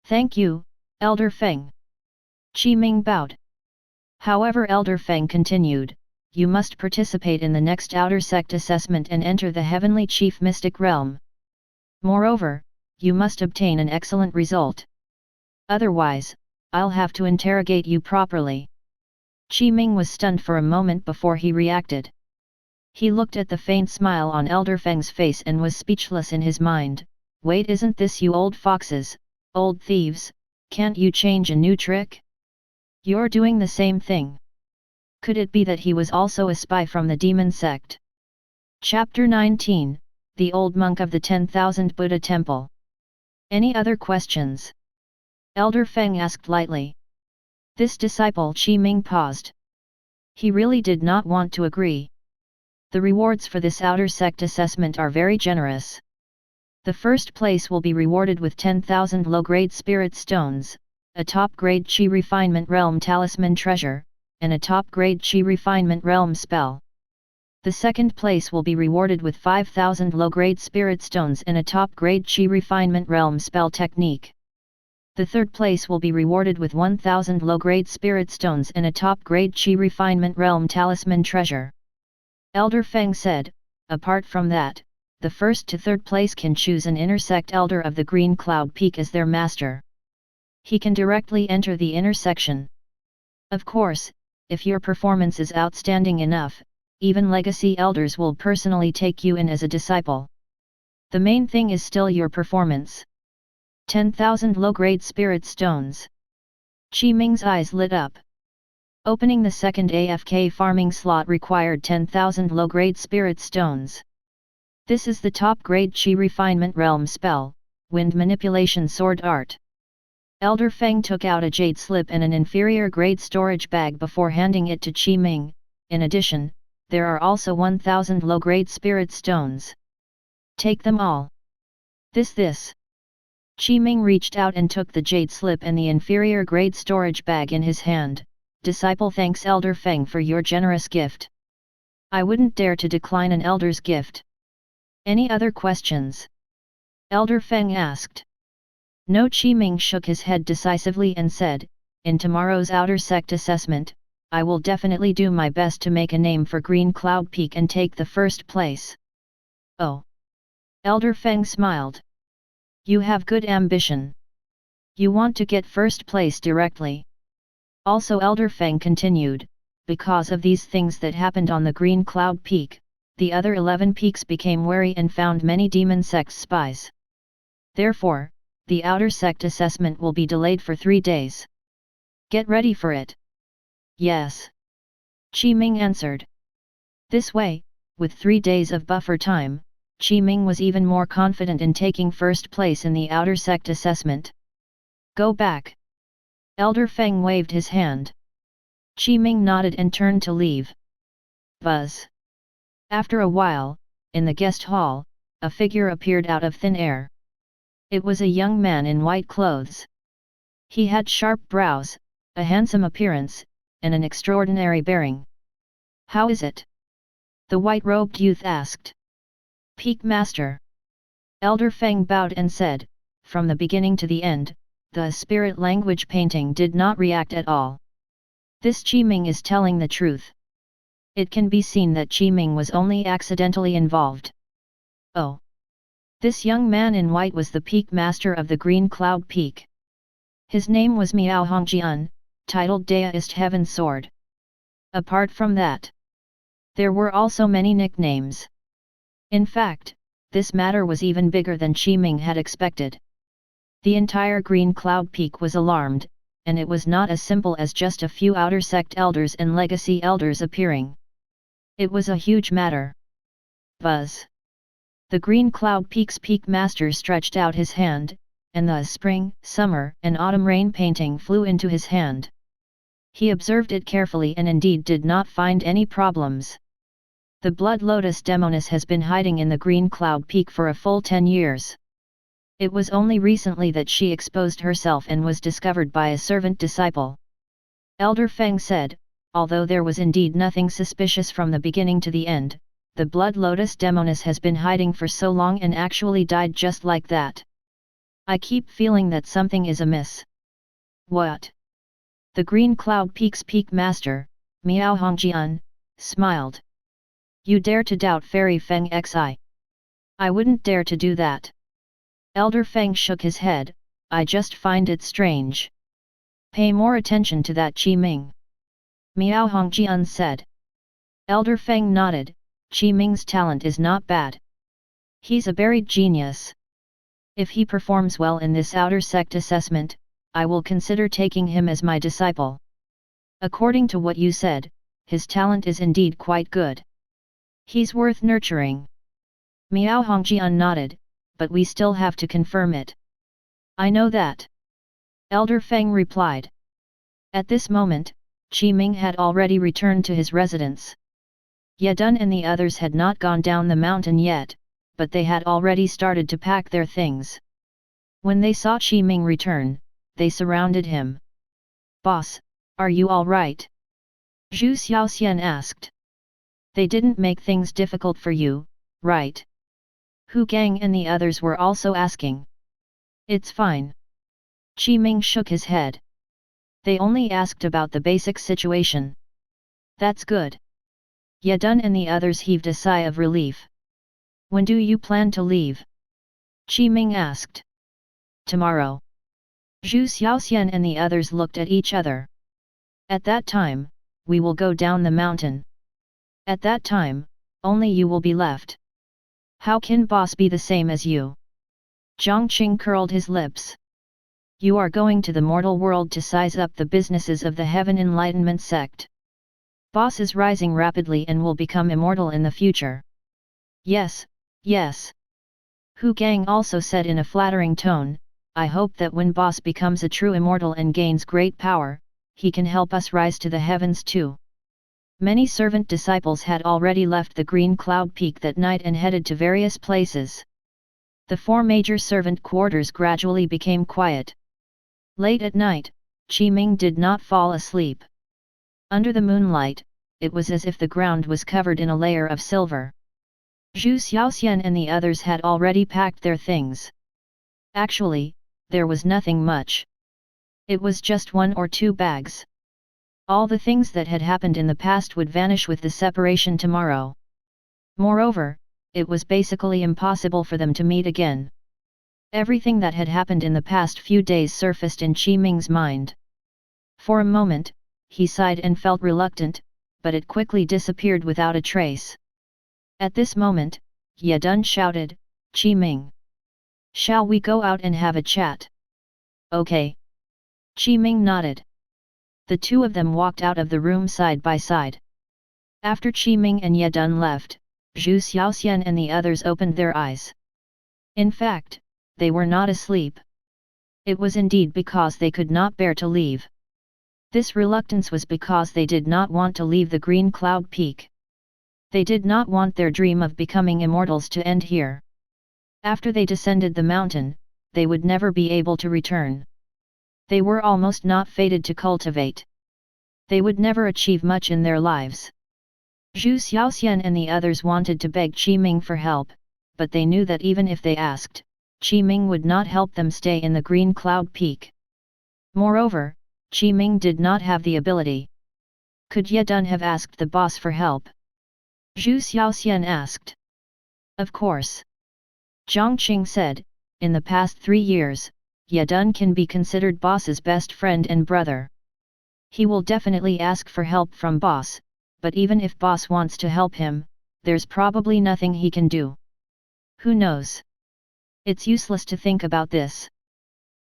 Thank you, Elder Feng. Ming bowed. However, Elder Feng continued, you must participate in the next outer sect assessment and enter the Heavenly Chief Mystic Realm. Moreover, you must obtain an excellent result. Otherwise, I'll have to interrogate you properly. Ming was stunned for a moment before he reacted. He looked at the faint smile on Elder Feng's face and was speechless in his mind. Wait, isn't this you old foxes, old thieves, can't you change a new trick? You're doing the same thing. Could it be that he was also a spy from the demon sect? Chapter 19, The Old Monk of the 10,000 Buddha Temple. Any other questions? Elder Feng asked lightly. This disciple Ming paused. He really did not want to agree. The rewards for this outer sect assessment are very generous. The first place will be rewarded with 10,000 low-grade spirit stones, a top-grade Qi refinement realm talisman treasure, and a top-grade Qi refinement realm spell. The second place will be rewarded with 5,000 low-grade spirit stones and a top-grade Qi refinement realm spell technique. The third place will be rewarded with 1,000 low-grade spirit stones and a top-grade Qi refinement realm talisman treasure. Elder Feng said, apart from that, the first to third place can choose an inner sect elder of the Green Cloud Peak as their master. He can directly enter the inner section. Of course, if your performance is outstanding enough, even legacy elders will personally take you in as a disciple. The main thing is still your performance. 10,000 low-grade spirit stones. Ming's eyes lit up. Opening the second AFK farming slot required 10,000 low-grade spirit stones. This is the top-grade Qi refinement realm spell, Wind Manipulation Sword Art. Elder Feng took out a jade slip and an inferior-grade storage bag before handing it to Ming. In addition, there are also 1,000 low-grade spirit stones. Take them all. This. Ming reached out and took the jade slip and the inferior-grade storage bag in his hand. Disciple thanks Elder Feng for your generous gift. I wouldn't dare to decline an elder's gift. Any other questions? Elder Feng asked. No. Ming shook his head decisively and said, in tomorrow's outer sect assessment, I will definitely do my best to make a name for Green Cloud Peak and take the first place. Oh. Elder Feng smiled. You have good ambition. You want to get first place directly. Also Elder Feng continued, because of these things that happened on the Green Cloud Peak, the other 11 peaks became wary and found many demon sect spies. Therefore, the outer sect assessment will be delayed for 3 days. Get ready for it. Yes. Ming answered. This way, with 3 days of buffer time, Ming was even more confident in taking first place in the outer sect assessment. Go back. Elder Feng waved his hand. Ming nodded and turned to leave. Buzz. After a while, in the guest hall, a figure appeared out of thin air. It was a young man in white clothes. He had sharp brows, a handsome appearance, and an extraordinary bearing. How is it? The white-robed youth asked. Peak Master. Elder Feng bowed and said, from the beginning to the end, the spirit language painting did not react at all. This Ming is telling the truth. It can be seen that Ming was only accidentally involved. Oh. This young man in white was the Peak Master of the Green Cloud Peak. His name was Miao Hongjian, titled Daoist Heaven Sword. Apart from that, there were also many nicknames. In fact, this matter was even bigger than Ming had expected. The entire Green Cloud Peak was alarmed, and it was not as simple as just a few outer sect elders and legacy elders appearing. It was a huge matter. Buzz. The Green Cloud Peak's Peak Master stretched out his hand, and the spring, summer, and autumn rain painting flew into his hand. He observed it carefully and indeed did not find any problems. The blood lotus demonis has been hiding in the Green Cloud Peak for a full 10 years. It was only recently that she exposed herself and was discovered by a servant disciple. Elder Feng said, although there was indeed nothing suspicious from the beginning to the end, the blood lotus demonis has been hiding for so long and actually died just like that. I keep feeling that something is amiss. What? The Green Cloud Peak's Peak Master, Miao Hongjian, smiled. You dare to doubt Fairy Feng Xi? I wouldn't dare to do that. Elder Feng shook his head, I just find it strange. Pay more attention to that Ming. Miao Hongjian said. Elder Feng nodded, Ming's talent is not bad. He's a buried genius. If he performs well in this outer sect assessment, I will consider taking him as my disciple. According to what you said, his talent is indeed quite good. He's worth nurturing. Miao Hongjian nodded, but we still have to confirm it. I know that. Elder Feng replied. At this moment, Ming had already returned to his residence. Yadun and the others had not gone down the mountain yet, but they had already started to pack their things. When they saw Ming return, they surrounded him. Boss, are you all right? Zhu Xiaoxian asked. They didn't make things difficult for you, right? Hu Gang and the others were also asking. It's fine. Ming shook his head. They only asked about the basic situation. That's good. Yadun and the others heaved a sigh of relief. When do you plan to leave? Ming asked. Tomorrow. Zhu Xiaoxian and the others looked at each other. At that time, we will go down the mountain. At that time, only you will be left. How can boss be the same as you? Zhang Qing curled his lips. You are going to the mortal world to size up the businesses of the Heaven Enlightenment Sect. Boss is rising rapidly and will become immortal in the future. Yes, yes. Hu Gang also said in a flattering tone, I hope that when boss becomes a true immortal and gains great power, he can help us rise to the heavens too. Many servant disciples had already left the Green Cloud Peak that night and headed to various places. The 4 major servant quarters gradually became quiet. Late at night, Ming did not fall asleep. Under the moonlight, it was as if the ground was covered in a layer of silver. Zhu Xiaoxian and the others had already packed their things. Actually, there was nothing much. It was just 1 or 2 bags. All the things that had happened in the past would vanish with the separation tomorrow. Moreover, it was basically impossible for them to meet again. Everything that had happened in the past few days surfaced in Ming's mind. For a moment, he sighed and felt reluctant, but it quickly disappeared without a trace. At this moment, Yadun shouted, "Qi Ming! Shall we go out and have a chat?" "Okay." Qi Ming nodded. The two of them walked out of the room side by side. After Qi Ming and Yadun left, Zhu Xiaoxian and the others opened their eyes. In fact, they were not asleep. It was indeed because they could not bear to leave. This reluctance was because they did not want to leave the Green Cloud Peak. They did not want their dream of becoming immortals to end here. After they descended the mountain, they would never be able to return. They were almost not fated to cultivate. They would never achieve much in their lives. Zhu Xiaoxian and the others wanted to beg Qi Ming for help, but they knew that even if they asked, Qi Ming would not help them stay in the Green Cloud Peak. Moreover, Qi Ming did not have the ability. Could Yadun have asked the boss for help? Zhu Xiaoxian asked. Of course. Jiang Qing said, in the past 3 years, Yadun can be considered boss's best friend and brother. He will definitely ask for help from boss, but even if boss wants to help him, there's probably nothing he can do. Who knows? It's useless to think about this.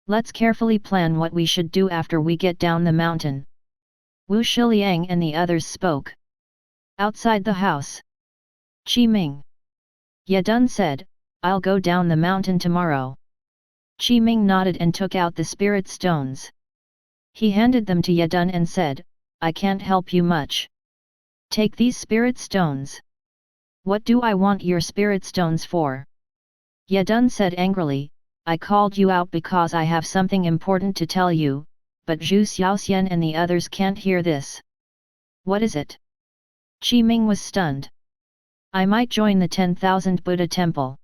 Let's carefully plan what we should do after we get down the mountain. Wu Shiliang and the others spoke. Outside the house. Qi Ming. Yadun said, "I'll go down the mountain tomorrow." Qi Ming nodded and took out the spirit stones. He handed them to Yadun and said, "I can't help you much. Take these spirit stones." "What do I want your spirit stones for?" Yadun said angrily, "I called you out because I have something important to tell you, but Zhu Xiaoxian and the others can't hear this." "What is it?" Qi Ming was stunned. "I might join the 10,000 Buddha temple."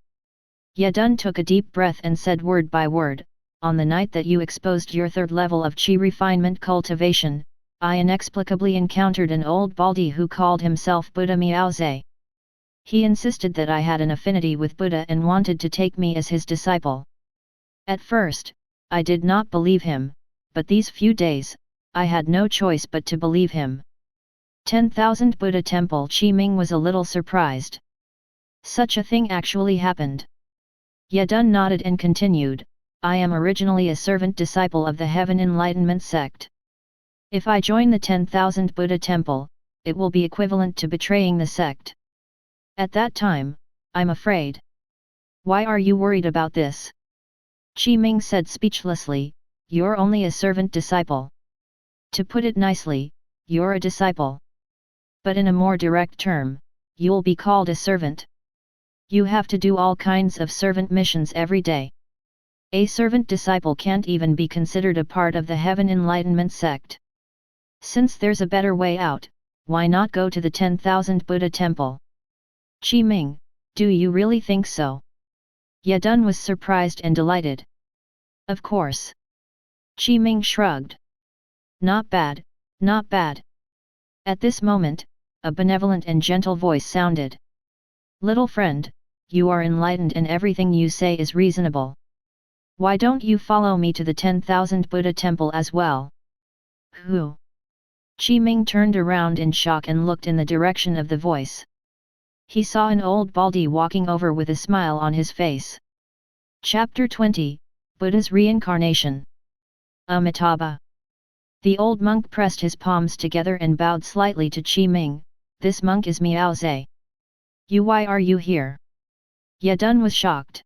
Yadun took a deep breath and said word by word, "On the night that you exposed your 3rd level of Qi refinement cultivation, I inexplicably encountered an old baldy who called himself Buddha Miaoze. He insisted that I had an affinity with Buddha and wanted to take me as his disciple. At first, I did not believe him, but these few days, I had no choice but to believe him." 10,000 Buddha Temple. Qi Ming was a little surprised. Such a thing actually happened. Yadun nodded and continued, "I am originally a servant disciple of the Heaven Enlightenment Sect. If I join the 10,000 Buddha Temple, it will be equivalent to betraying the sect. At that time, I'm afraid." "Why are you worried about this?" Qi Ming said speechlessly, "You're only a servant disciple. To put it nicely, you're a disciple. But in a more direct term, you'll be called a servant. You have to do all kinds of servant missions every day. A servant disciple can't even be considered a part of the Heaven Enlightenment Sect. Since there's a better way out, why not go to the 10,000 Buddha Temple?" "Qi Ming, do you really think so?" Yadun was surprised and delighted. "Of course." Qi Ming shrugged. "Not bad, not bad." At this moment, a benevolent and gentle voice sounded. "Little friend, you are enlightened and everything you say is reasonable. Why don't you follow me to the 10,000 Buddha Temple as well?" "Who?" Qi Ming turned around in shock and looked in the direction of the voice. He saw an old baldy walking over with a smile on his face. Chapter 20, Buddha's Reincarnation. Amitabha. The old monk pressed his palms together and bowed slightly to Qi Ming. "This monk is Miaoze. Why are you here?" Yadun was shocked.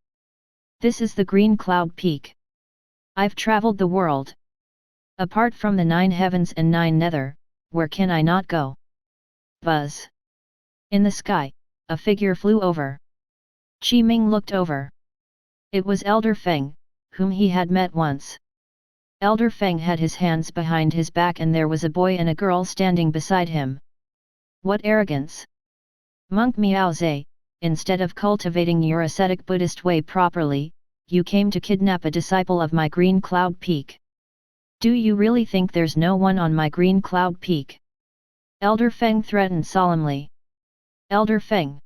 "This is the Green Cloud Peak. I've traveled the world. Apart from the 9 heavens and 9 nether, where can I not go?" Buzz. In the sky, a figure flew over. Qi Ming looked over. It was Elder Feng, whom he had met once. Elder Feng had his hands behind his back and there was a boy and a girl standing beside him. "What arrogance! Monk Miaoze, instead of cultivating your ascetic Buddhist way properly, you came to kidnap a disciple of my Green Cloud Peak. Do you really think there's no one on my Green Cloud Peak?" Elder Feng threatened solemnly. "Elder Feng."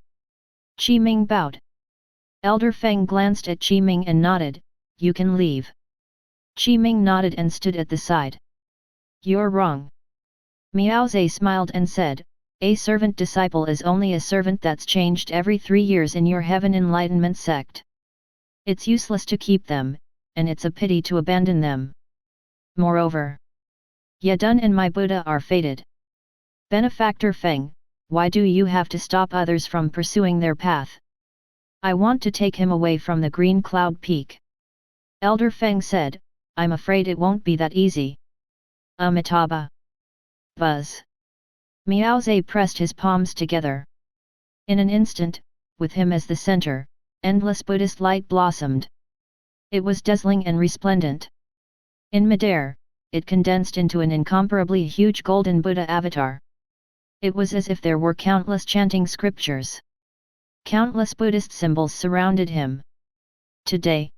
Qi Ming bowed. Elder Feng glanced at Qi Ming and nodded, "You can leave." Qi Ming nodded and stood at the side. You're wrong. Miao Zhe smiled and said, a servant disciple is only a servant that's changed every 3 years in your heaven enlightenment sect. It's useless to keep them, and it's a pity to abandon them. Moreover, Yadun and my Buddha are fated. Benefactor Feng, why do you have to stop others from pursuing their path? I want to take him away from the green cloud peak. Elder Feng said, I'm afraid it won't be that easy. Amitabha. Buzz. Miao Zhe pressed his palms together. In an instant, with him as the center, endless Buddhist light blossomed. It was dazzling and resplendent. In midair, it condensed into an incomparably huge golden Buddha avatar. It was as if there were countless chanting scriptures. Countless Buddhist symbols surrounded him. Today,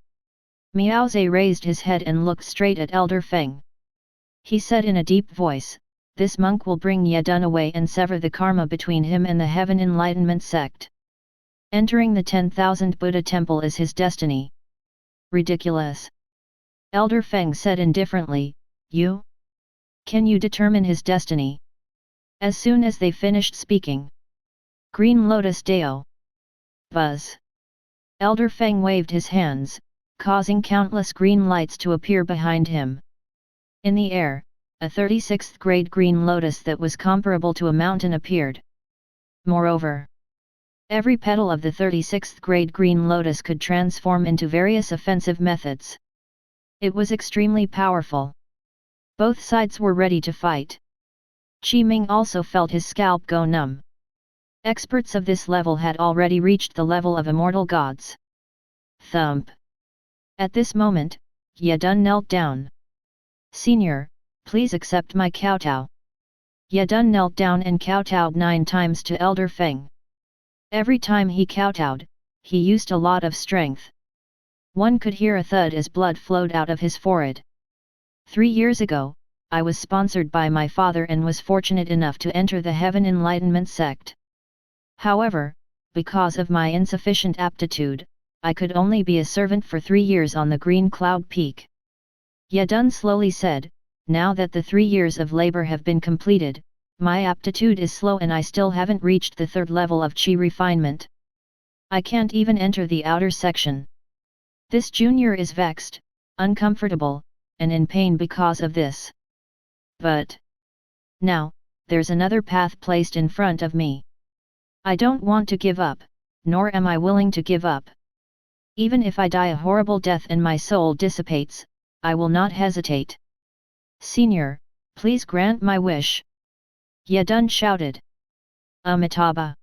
Miao Zhe raised his head and looked straight at Elder Feng. He said in a deep voice, this monk will bring Yadun away and sever the karma between him and the Heaven Enlightenment sect. Entering the 10,000 Buddha temple is his destiny. Ridiculous. Elder Feng said indifferently, you? Can you determine his destiny? As soon as they finished speaking. Green Lotus Deo. Buzz. Elder Feng waved his hands, causing countless green lights to appear behind him. In the air, a 36th grade green lotus that was comparable to a mountain appeared. Moreover, every petal of the 36th grade green lotus could transform into various offensive methods. It was extremely powerful. Both sides were ready to fight. Ming also felt his scalp go numb. Experts of this level had already reached the level of immortal gods. Thump. At this moment, Yadun knelt down. Senior, please accept my kowtow. Yadun knelt down and kowtowed 9 times to Elder Feng. Every time he kowtowed, he used a lot of strength. One could hear a thud as blood flowed out of his forehead. 3 years ago, I was sponsored by my father and was fortunate enough to enter the Heaven Enlightenment sect. However, because of my insufficient aptitude, I could only be a servant for 3 years on the Green Cloud Peak. Yadun slowly said, now that the 3 years of labor have been completed, my aptitude is slow and I still haven't reached the 3rd level of Qi refinement. I can't even enter the outer section. This junior is vexed, uncomfortable, and in pain because of this. But now, there's another path placed in front of me. I don't want to give up, nor am I willing to give up. Even if I die a horrible death and my soul dissipates, I will not hesitate. Senior, please grant my wish. Yadun shouted. Amitabha.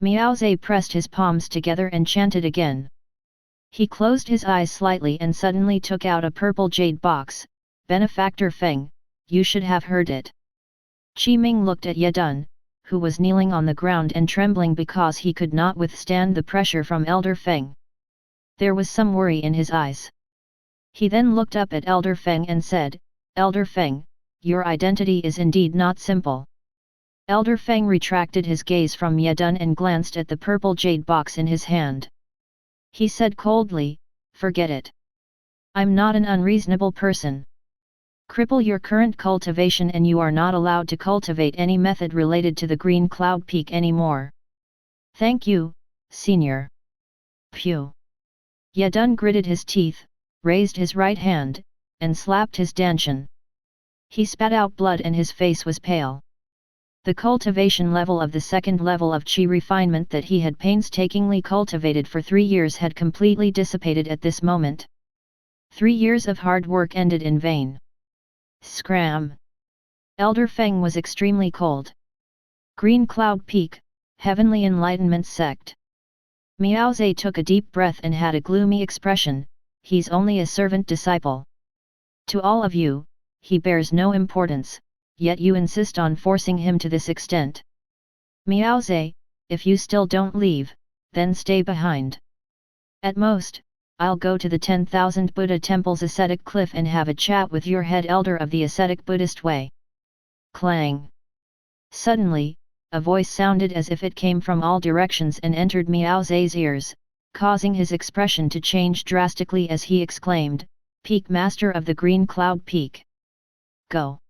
Miao Zhe pressed his palms together and chanted again. He closed his eyes slightly and suddenly took out a purple jade box. Benefactor Feng, you should have heard it. Ming looked at Yadun, who was kneeling on the ground and trembling because he could not withstand the pressure from Elder Feng. There was some worry in his eyes. He then looked up at Elder Feng and said, Elder Feng, your identity is indeed not simple. Elder Feng retracted his gaze from Yadun and glanced at the purple jade box in his hand. He said coldly, forget it. I'm not an unreasonable person. Cripple your current cultivation and you are not allowed to cultivate any method related to the Green Cloud Peak anymore. Thank you, Senior. Phew. Yadun gritted his teeth, raised his right hand, and slapped his dantian. He spat out blood and his face was pale. The cultivation level of the 2nd level of Qi refinement that he had painstakingly cultivated for 3 years had completely dissipated at this moment. 3 years of hard work ended in vain. Scram! Elder Feng was extremely cold. Green Cloud Peak, Heavenly Enlightenment Sect. Miao Zhe took a deep breath and had a gloomy expression, he's only a servant disciple. To all of you, he bears no importance, yet you insist on forcing him to this extent. Miao Zhe, if you still don't leave, then stay behind. At most, I'll go to the 10,000 Buddha temple's ascetic cliff and have a chat with your head elder of the ascetic Buddhist way. Clang! Suddenly, a voice sounded as if it came from all directions and entered Miao Zhe's ears, causing his expression to change drastically as he exclaimed, Peak Master of the Green Cloud Peak. Go!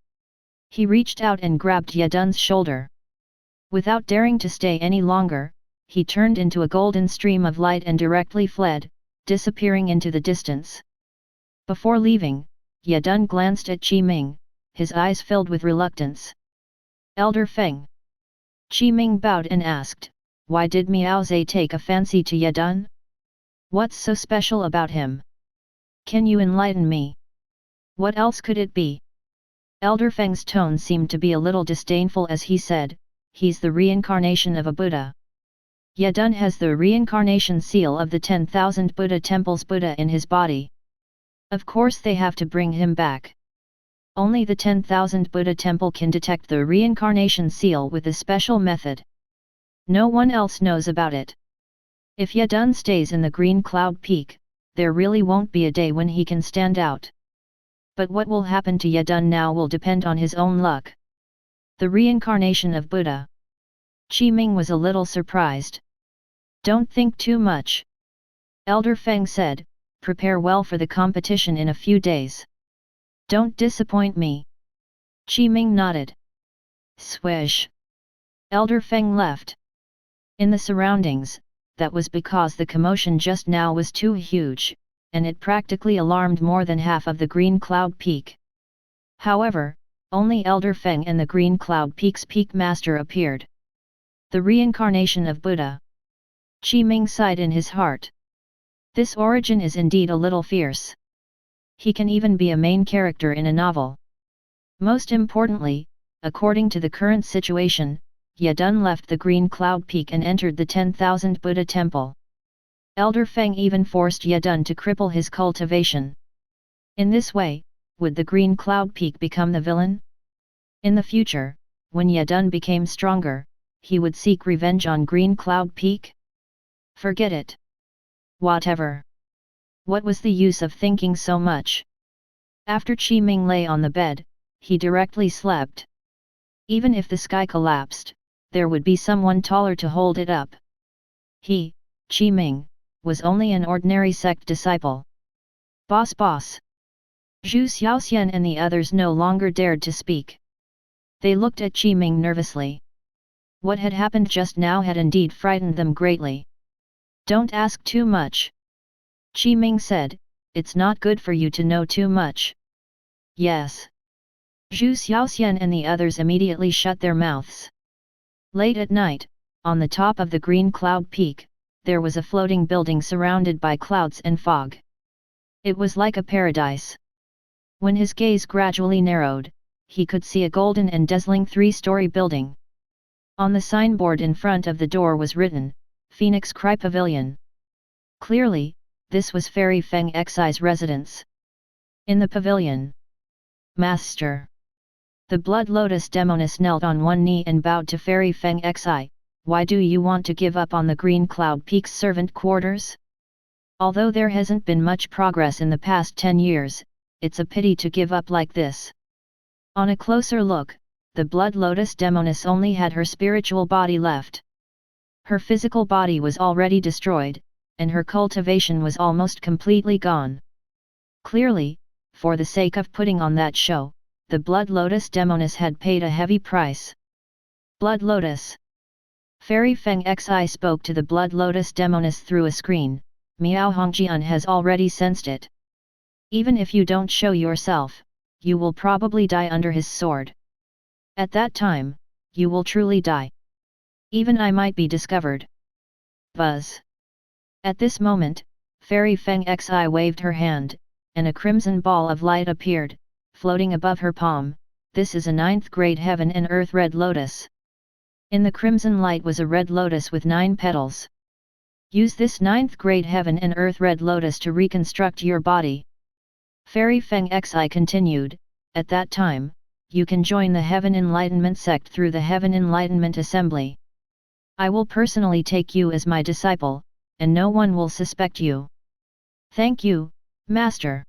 He reached out and grabbed Yadun's shoulder. Without daring to stay any longer, he turned into a golden stream of light and directly fled, disappearing into the distance. Before leaving, Yadun glanced at Ming, his eyes filled with reluctance. Elder Feng. Ming bowed and asked, "Why did Miao Zhe take a fancy to Yadun? What's so special about him? Can you enlighten me? What else could it be?" Elder Feng's tone seemed to be a little disdainful as he said, "He's the reincarnation of a Buddha. Yadun has the reincarnation seal of the 10,000 Buddha temples Buddha in his body. Of course they have to bring him back. Only the 10,000 Buddha temple can detect the reincarnation seal with a special method. No one else knows about it. If Yadun stays in the Green Cloud Peak, there really won't be a day when he can stand out. But what will happen to Yadun now will depend on his own luck." The reincarnation of Buddha. Ming was a little surprised. "Don't think too much," Elder Feng said, "prepare well for the competition in a few days. Don't disappoint me." Ming nodded. Swish! Elder Feng left. In the surroundings, that was because the commotion just now was too huge, and it practically alarmed more than half of the Green Cloud Peak. However, only Elder Feng and the Green Cloud Peak's Peak Master appeared. The reincarnation of Buddha. Ming sighed in his heart. This origin is indeed a little fierce. He can even be a main character in a novel. Most importantly, according to the current situation, Yadun left the Green Cloud Peak and entered the 10,000 Buddha temple. Elder Feng even forced Yadun to cripple his cultivation. In this way, would the Green Cloud Peak become the villain? In the future, when Yadun became stronger, he would seek revenge on Green Cloud Peak? Forget it. Whatever. What was the use of thinking so much? After Ming lay on the bed, he directly slept. Even if the sky collapsed, there would be someone taller to hold it up. He, Ming, was only an ordinary sect disciple. Boss! Zhu Xiaoxian and the others no longer dared to speak. They looked at Ming nervously. What had happened just now had indeed frightened them greatly. "Don't ask too much," Ming said, "it's not good for you to know too much." "Yes." Zhu Xiaoxian and the others immediately shut their mouths. Late at night, on the top of the Green Cloud Peak, there was a floating building surrounded by clouds and fog. It was like a paradise. When his gaze gradually narrowed, he could see a golden and dazzling 3-story building. On the signboard in front of the door was written, "Phoenix Cry Pavilion." Clearly, this was Fairy Feng Xi's residence. In the pavilion, "Master." The Blood Lotus demonis knelt on one knee and bowed to Fairy Feng Xi, "Why do you want to give up on the Green Cloud Peak's servant quarters? Although there hasn't been much progress in the past 10 years, it's a pity to give up like this." On a closer look, the Blood Lotus demonis only had her spiritual body left. Her physical body was already destroyed, and her cultivation was almost completely gone. Clearly, for the sake of putting on that show, the Blood Lotus demonis had paid a heavy price. "Blood Lotus." Fairy Feng Xi spoke to the Blood Lotus demonis through a screen. "Miao Hongjian has already sensed it. Even if you don't show yourself, you will probably die under his sword. At that time, you will truly die. Even I might be discovered." Buzz. At this moment, Fairy Feng Xi waved her hand, and a crimson ball of light appeared, floating above her palm. "This is a 9th grade heaven and earth red lotus." In the crimson light was a red lotus with 9 petals. "Use this 9th grade heaven and earth red lotus to reconstruct your body." Fairy Feng Xi continued, "At that time, you can join the Heaven Enlightenment sect through the Heaven Enlightenment Assembly. I will personally take you as my disciple, and no one will suspect you." "Thank you, Master."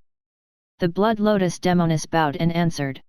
The Blood Lotus demonis bowed and answered.